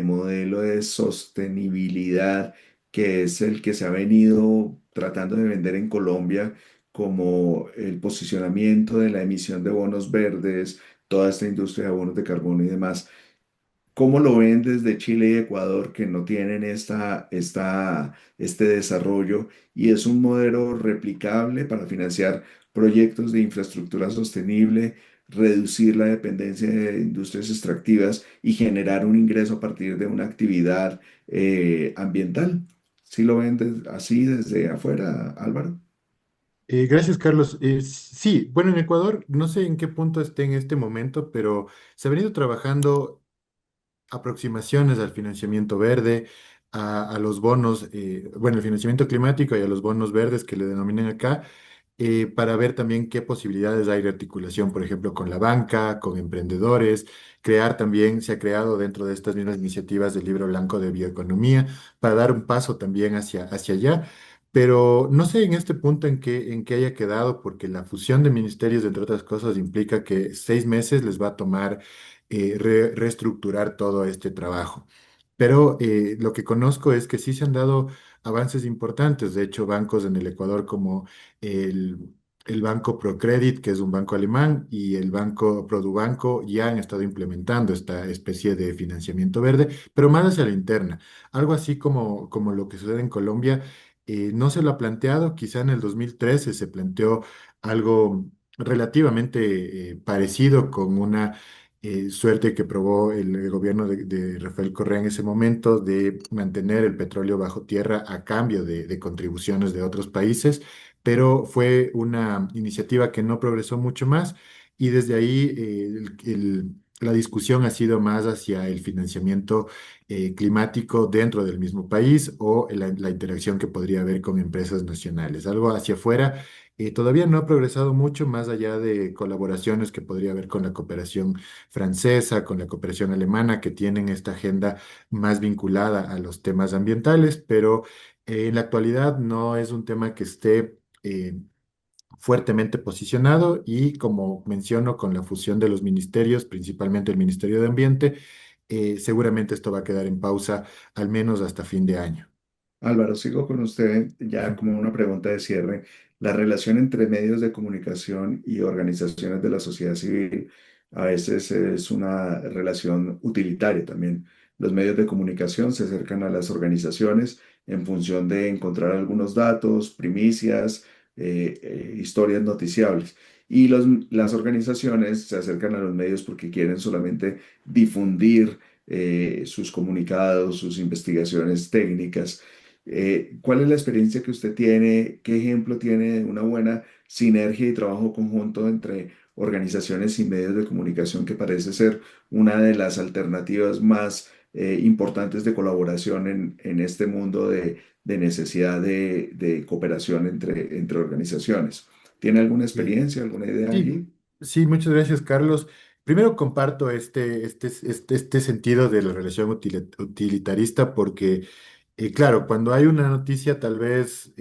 Speaker 1: modelo de sostenibilidad que es el que se ha venido tratando de vender en Colombia como el posicionamiento de la emisión de bonos verdes, toda esta industria de bonos de carbono y demás. ¿Cómo lo ven desde Chile y Ecuador que no tienen este desarrollo y es un modelo replicable para financiar proyectos de infraestructura sostenible, reducir la dependencia de industrias extractivas y generar un ingreso a partir de una actividad ambiental? ¿Sí lo ven así desde afuera, Álvaro?
Speaker 2: Gracias, Carlos. Sí, bueno, en Ecuador no sé en qué punto esté en este momento, pero se ha venido trabajando aproximaciones al financiamiento verde, a los bonos, bueno, el financiamiento climático y a los bonos verdes que le denominan acá, para ver también qué posibilidades hay de articulación, por ejemplo, con la banca, con emprendedores, crear también, se ha creado dentro de estas mismas iniciativas del Libro Blanco de Bioeconomía, para dar un paso también hacia allá. Pero no sé en este punto en qué haya quedado, porque la fusión de ministerios, entre otras cosas, implica que 6 meses les va a tomar reestructurar todo este trabajo. Pero lo que conozco es que sí se han dado avances importantes. De hecho, bancos en el Ecuador como el el banco Procredit, que es un banco alemán, y el banco Produbanco ya han estado implementando esta especie de financiamiento verde, pero más hacia la interna. Algo así como lo que sucede en Colombia, no se lo ha planteado, quizá en el 2013 se planteó algo relativamente parecido con una suerte que probó el gobierno de Rafael Correa en ese momento de mantener el petróleo bajo tierra a cambio de contribuciones de otros países, pero fue una iniciativa que no progresó mucho más y desde ahí la discusión ha sido más hacia el financiamiento climático dentro del mismo país o la interacción que podría haber con empresas nacionales. Algo hacia afuera todavía no ha progresado mucho más allá de colaboraciones que podría haber con la cooperación francesa, con la cooperación alemana, que tienen esta agenda más vinculada a los temas ambientales, pero en la actualidad no es un tema que esté fuertemente posicionado y como menciono con la fusión de los ministerios, principalmente el Ministerio de Ambiente, seguramente esto va a quedar en pausa al menos hasta fin de año.
Speaker 1: Álvaro, sigo con usted ya como una pregunta de cierre. La relación entre medios de comunicación y organizaciones de la sociedad civil a veces es una relación utilitaria también. Los medios de comunicación se acercan a las organizaciones en función de encontrar algunos datos, primicias, historias noticiables. Y las organizaciones se acercan a los medios porque quieren solamente difundir sus comunicados, sus investigaciones técnicas. ¿Cuál es la experiencia que usted tiene? ¿Qué ejemplo tiene de una buena sinergia y trabajo conjunto entre organizaciones y medios de comunicación que parece ser una de las alternativas más importantes de colaboración en este mundo de necesidad de cooperación entre organizaciones? ¿Tiene alguna
Speaker 2: Sí,
Speaker 1: experiencia, alguna idea
Speaker 2: sí,
Speaker 1: allí?
Speaker 2: sí, muchas gracias, Carlos. Primero comparto este sentido de la relación utilitarista porque claro, cuando hay una noticia tal vez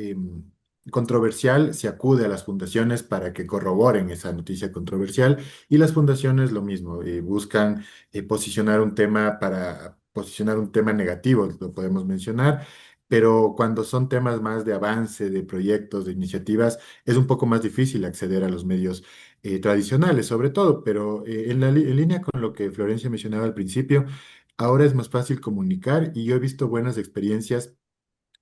Speaker 2: controversial, se acude a las fundaciones para que corroboren esa noticia controversial y las fundaciones lo mismo, buscan posicionar un tema para posicionar un tema negativo, lo podemos mencionar, pero cuando son temas más de avance, de proyectos, de iniciativas, es un poco más difícil acceder a los medios tradicionales, sobre todo, pero en línea con lo que Florencia mencionaba al principio, ahora es más fácil comunicar y yo he visto buenas experiencias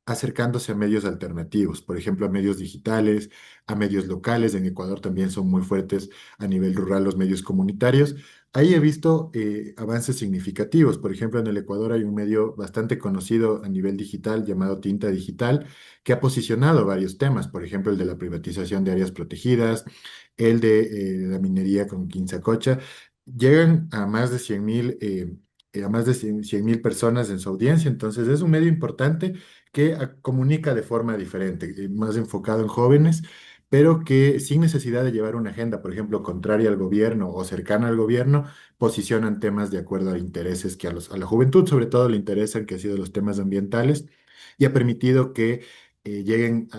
Speaker 2: acercándose a medios alternativos, por ejemplo, a medios digitales, a medios locales. En Ecuador también son muy fuertes a nivel rural los medios comunitarios. Ahí he visto avances significativos. Por ejemplo, en el Ecuador hay un medio bastante conocido a nivel digital llamado Tinta Digital, que ha posicionado varios temas, por ejemplo, el de la privatización de áreas protegidas, el de la minería con Quinzacocha. Llegan a más de 100.000 a más de 100.000 personas en su audiencia, entonces es un medio importante que comunica de forma diferente, más enfocado en jóvenes, pero que sin necesidad de llevar una agenda, por ejemplo, contraria al gobierno o cercana al gobierno, posicionan temas de acuerdo a intereses que a la juventud sobre todo le interesan, que han sido los temas ambientales, y ha permitido que lleguen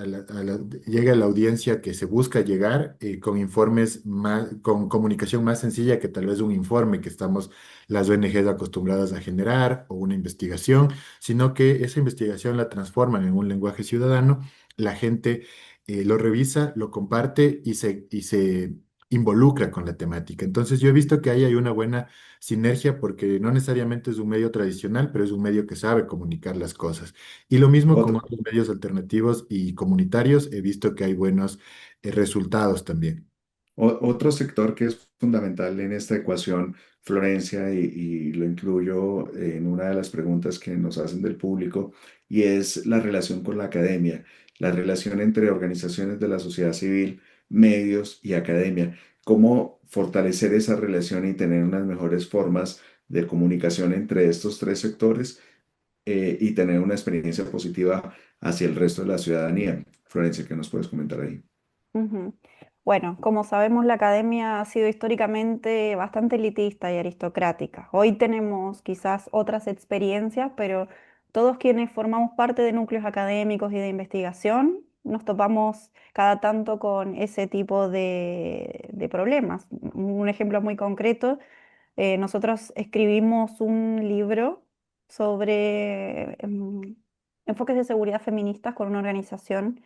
Speaker 2: llegue a la audiencia que se busca llegar con informes más, con comunicación más sencilla que tal vez un informe que estamos las ONGs acostumbradas a generar o una investigación, sino que esa investigación la transforman en un lenguaje ciudadano, la gente lo revisa, lo comparte y se involucra con la temática. Entonces yo he visto que ahí hay una buena sinergia porque no necesariamente es un medio tradicional, pero es un medio que sabe comunicar las cosas. Y lo mismo con
Speaker 1: Otro,
Speaker 2: otros medios alternativos y comunitarios, he visto que hay buenos resultados también.
Speaker 1: Otro sector que es fundamental en esta ecuación, Florencia, y lo incluyo en una de las preguntas que nos hacen del público, y es la relación con la academia, la relación entre organizaciones de la sociedad civil, medios y academia. ¿Cómo fortalecer esa relación y tener unas mejores formas de comunicación entre estos tres sectores y tener una experiencia positiva hacia el resto de la ciudadanía? Florencia, ¿qué nos puedes comentar ahí?
Speaker 3: Ujú. Bueno, como sabemos, la academia ha sido históricamente bastante elitista y aristocrática. Hoy tenemos quizás otras experiencias, pero todos quienes formamos parte de núcleos académicos y de investigación nos topamos cada tanto con ese tipo de problemas. Un ejemplo muy concreto, nosotros escribimos un libro sobre enfoques de seguridad feministas con una organización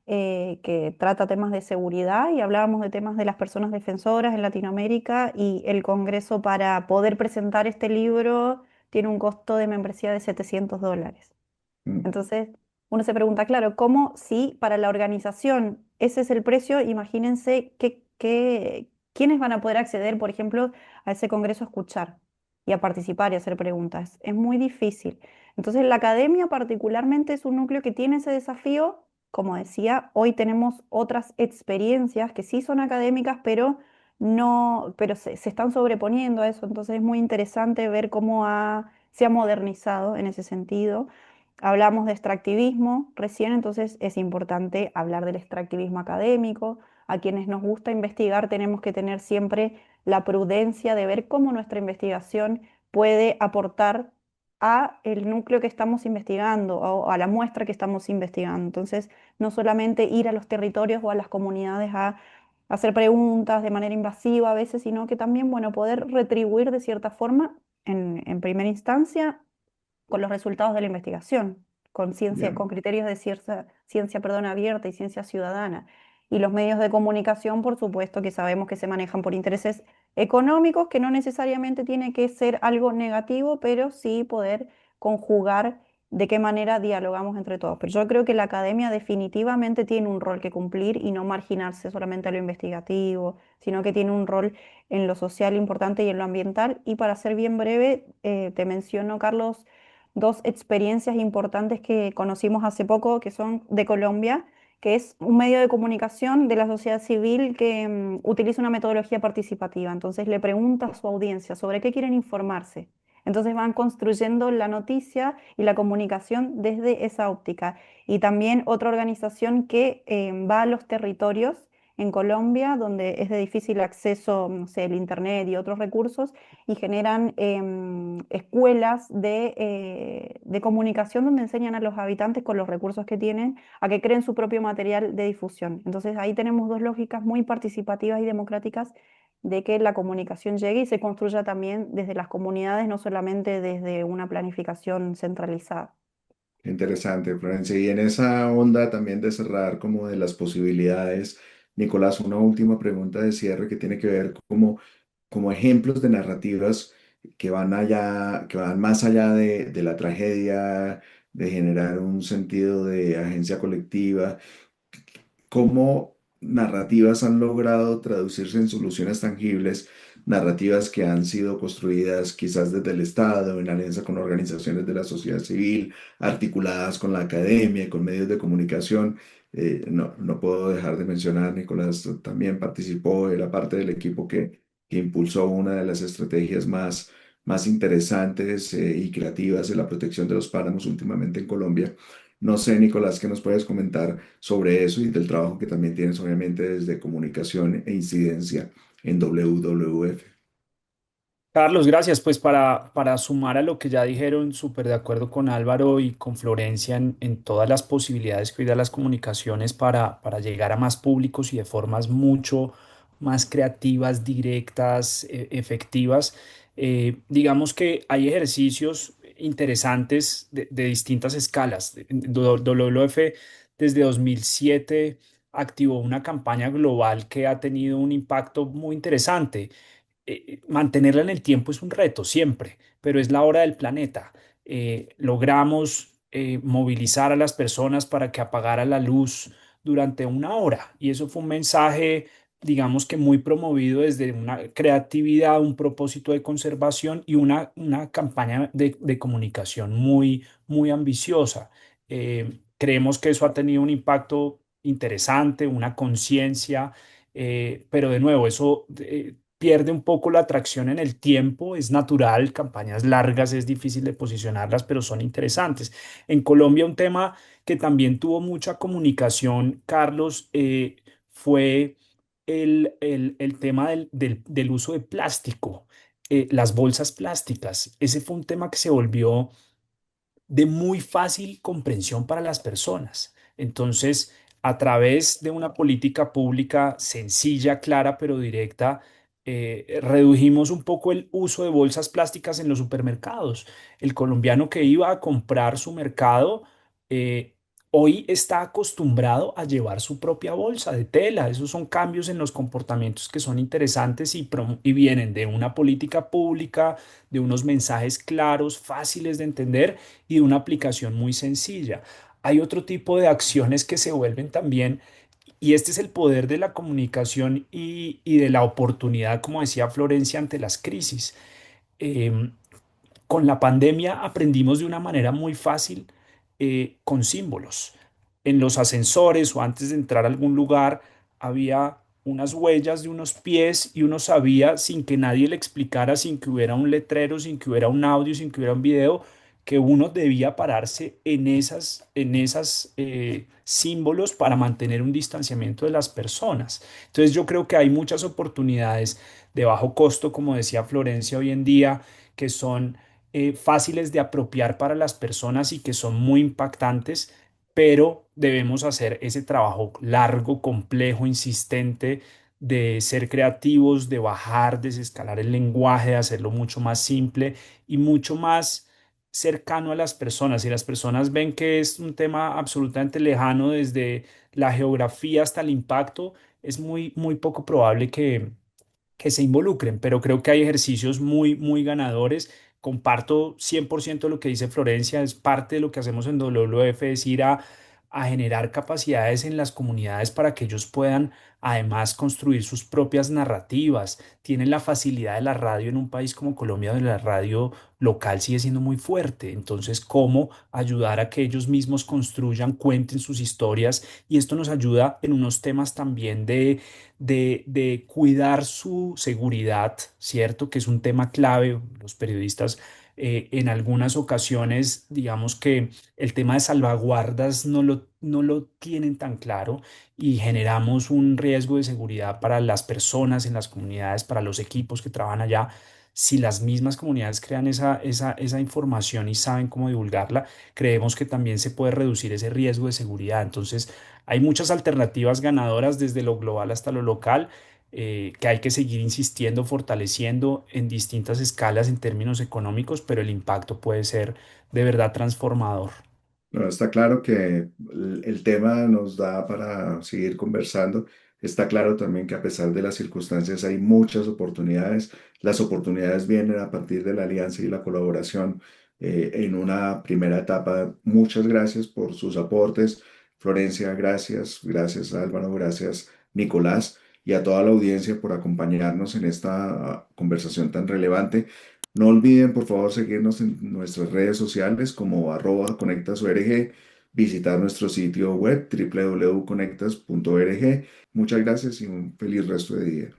Speaker 3: que trata temas de seguridad y hablábamos de temas de las personas defensoras en Latinoamérica y el Congreso para poder presentar este libro tiene un costo de membresía de $700.
Speaker 1: Mm.
Speaker 3: Entonces, uno se pregunta, claro, ¿cómo si para la organización ese es el precio? Imagínense quiénes van a poder acceder, por ejemplo, a ese congreso a escuchar y a participar y a hacer preguntas. Es muy difícil. Entonces, la academia particularmente es un núcleo que tiene ese desafío. Como decía, hoy tenemos otras experiencias que sí son académicas, pero no, pero se están sobreponiendo a eso. Entonces, es muy interesante ver cómo se ha modernizado en ese sentido. Hablamos de extractivismo recién, entonces es importante hablar del extractivismo académico. A quienes nos gusta investigar tenemos que tener siempre la prudencia de ver cómo nuestra investigación puede aportar a el núcleo que estamos investigando o a la muestra que estamos investigando. Entonces, no solamente ir a los territorios o a las comunidades a hacer preguntas de manera invasiva a veces, sino que también, bueno, poder retribuir de cierta forma en primera instancia con los resultados de la investigación, con ciencia,
Speaker 1: Ya.
Speaker 3: con criterios de ciencia, perdón, abierta y ciencia ciudadana. Y los medios de comunicación, por supuesto, que sabemos que se manejan por intereses económicos, que no necesariamente tiene que ser algo negativo, pero sí poder conjugar de qué manera dialogamos entre todos. Pero yo creo que la academia definitivamente tiene un rol que cumplir y no marginarse solamente a lo investigativo, sino que tiene un rol en lo social importante y en lo ambiental. Y para ser bien breve, te menciono, Carlos, dos experiencias importantes que conocimos hace poco, que son de Colombia, que es un medio de comunicación de la sociedad civil que utiliza una metodología participativa. Entonces le pregunta a su audiencia sobre qué quieren informarse. Entonces van construyendo la noticia y la comunicación desde esa óptica. Y también otra organización que va a los territorios en Colombia, donde es de difícil acceso, no sé, el Internet y otros recursos, y generan escuelas de comunicación donde enseñan a los habitantes con los recursos que tienen a que creen su propio material de difusión. Entonces ahí tenemos dos lógicas muy participativas y democráticas de que la comunicación llegue y se construya también desde las comunidades, no solamente desde una planificación centralizada.
Speaker 1: Interesante, Florencia. Y en esa onda también de cerrar como de las posibilidades, Nicolás, una última pregunta de cierre que tiene que ver como ejemplos de narrativas que van allá, que van más allá de la tragedia, de generar un sentido de agencia colectiva. ¿Cómo narrativas han logrado traducirse en soluciones tangibles, narrativas que han sido construidas quizás desde el Estado, en alianza con organizaciones de la sociedad civil, articuladas con la academia, con medios de comunicación? No puedo dejar de mencionar, Nicolás también participó, era parte del equipo que impulsó una de las estrategias más interesantes y creativas de la protección de los páramos últimamente en Colombia. No sé, Nicolás, ¿qué nos puedes comentar sobre eso y del trabajo que también tienes, obviamente, desde comunicación e incidencia en WWF?
Speaker 4: Carlos, gracias. Pues para sumar a lo que ya dijeron, súper de acuerdo con Álvaro y con Florencia en todas las posibilidades que hoy da las comunicaciones para llegar a más públicos y de formas mucho más creativas, directas, efectivas. Digamos que hay ejercicios interesantes de distintas escalas. WWF desde 2007 activó una campaña global que ha tenido un impacto muy interesante. Mantenerla en el tiempo es un reto siempre, pero es la hora del planeta. Logramos movilizar a las personas para que apagaran la luz durante una hora y eso fue un mensaje, digamos que muy promovido desde una creatividad, un propósito de conservación y una campaña de comunicación muy ambiciosa. Creemos que eso ha tenido un impacto interesante, una conciencia, pero de nuevo, eso pierde un poco la atracción en el tiempo, es natural, campañas largas es difícil de posicionarlas, pero son interesantes. En Colombia un tema que también tuvo mucha comunicación, Carlos, fue el tema del uso de plástico, las bolsas plásticas. Ese fue un tema que se volvió de muy fácil comprensión para las personas. Entonces, a través de una política pública sencilla, clara, pero directa, redujimos un poco el uso de bolsas plásticas en los supermercados. El colombiano que iba a comprar su mercado, eh, hoy está acostumbrado a llevar su propia bolsa de tela. Esos son cambios en los comportamientos que son interesantes y vienen de una política pública, de unos mensajes claros, fáciles de entender y de una aplicación muy sencilla. Hay otro tipo de acciones que se vuelven también, y este es el poder de la comunicación y de la oportunidad, como decía Florencia, ante las crisis. Em, con la pandemia aprendimos de una manera muy fácil, con símbolos. En los ascensores o antes de entrar a algún lugar había unas huellas de unos pies y uno sabía sin que nadie le explicara, sin que hubiera un letrero, sin que hubiera un audio, sin que hubiera un video, que uno debía pararse en esas símbolos para mantener un distanciamiento de las personas. Entonces yo creo que hay muchas oportunidades de bajo costo, como decía Florencia, hoy en día, que son fáciles de apropiar para las personas y que son muy impactantes, pero debemos hacer ese trabajo largo, complejo, insistente de ser creativos, de bajar, desescalar el lenguaje, de hacerlo mucho más simple y mucho más cercano a las personas. Si las personas ven que es un tema absolutamente lejano desde la geografía hasta el impacto, es muy, muy poco probable que se involucren, pero creo que hay ejercicios muy, muy ganadores. Comparto 100% lo que dice Florencia, es parte de lo que hacemos en WWF, es ir a generar capacidades en las comunidades para que ellos puedan además construir sus propias narrativas. Tienen la facilidad de la radio en un país como Colombia, donde la radio local sigue siendo muy fuerte. Entonces, ¿cómo ayudar a que ellos mismos construyan, cuenten sus historias? Y esto nos ayuda en unos temas también de cuidar su seguridad, ¿cierto? Que es un tema clave. Los periodistas, en algunas ocasiones, digamos que el tema de salvaguardas no lo tienen tan claro y generamos un riesgo de seguridad para las personas en las comunidades, para los equipos que trabajan allá. Si las mismas comunidades crean esa información y saben cómo divulgarla, creemos que también se puede reducir ese riesgo de seguridad. Entonces, hay muchas alternativas ganadoras desde lo global hasta lo local, que hay que seguir insistiendo, fortaleciendo en distintas escalas en términos económicos, pero el impacto puede ser de verdad transformador.
Speaker 1: No, está claro que el tema nos da para seguir conversando. Está claro también que a pesar de las circunstancias hay muchas oportunidades. Las oportunidades vienen a partir de la alianza y la colaboración en una primera etapa. Muchas gracias por sus aportes. Florencia, gracias. Gracias Álvaro, gracias Nicolás y a toda la audiencia por acompañarnos en esta conversación tan relevante. No olviden, por favor, seguirnos en nuestras redes sociales como @conectasorg, visitar nuestro sitio web www.conectas.org. Muchas gracias y un feliz resto de día.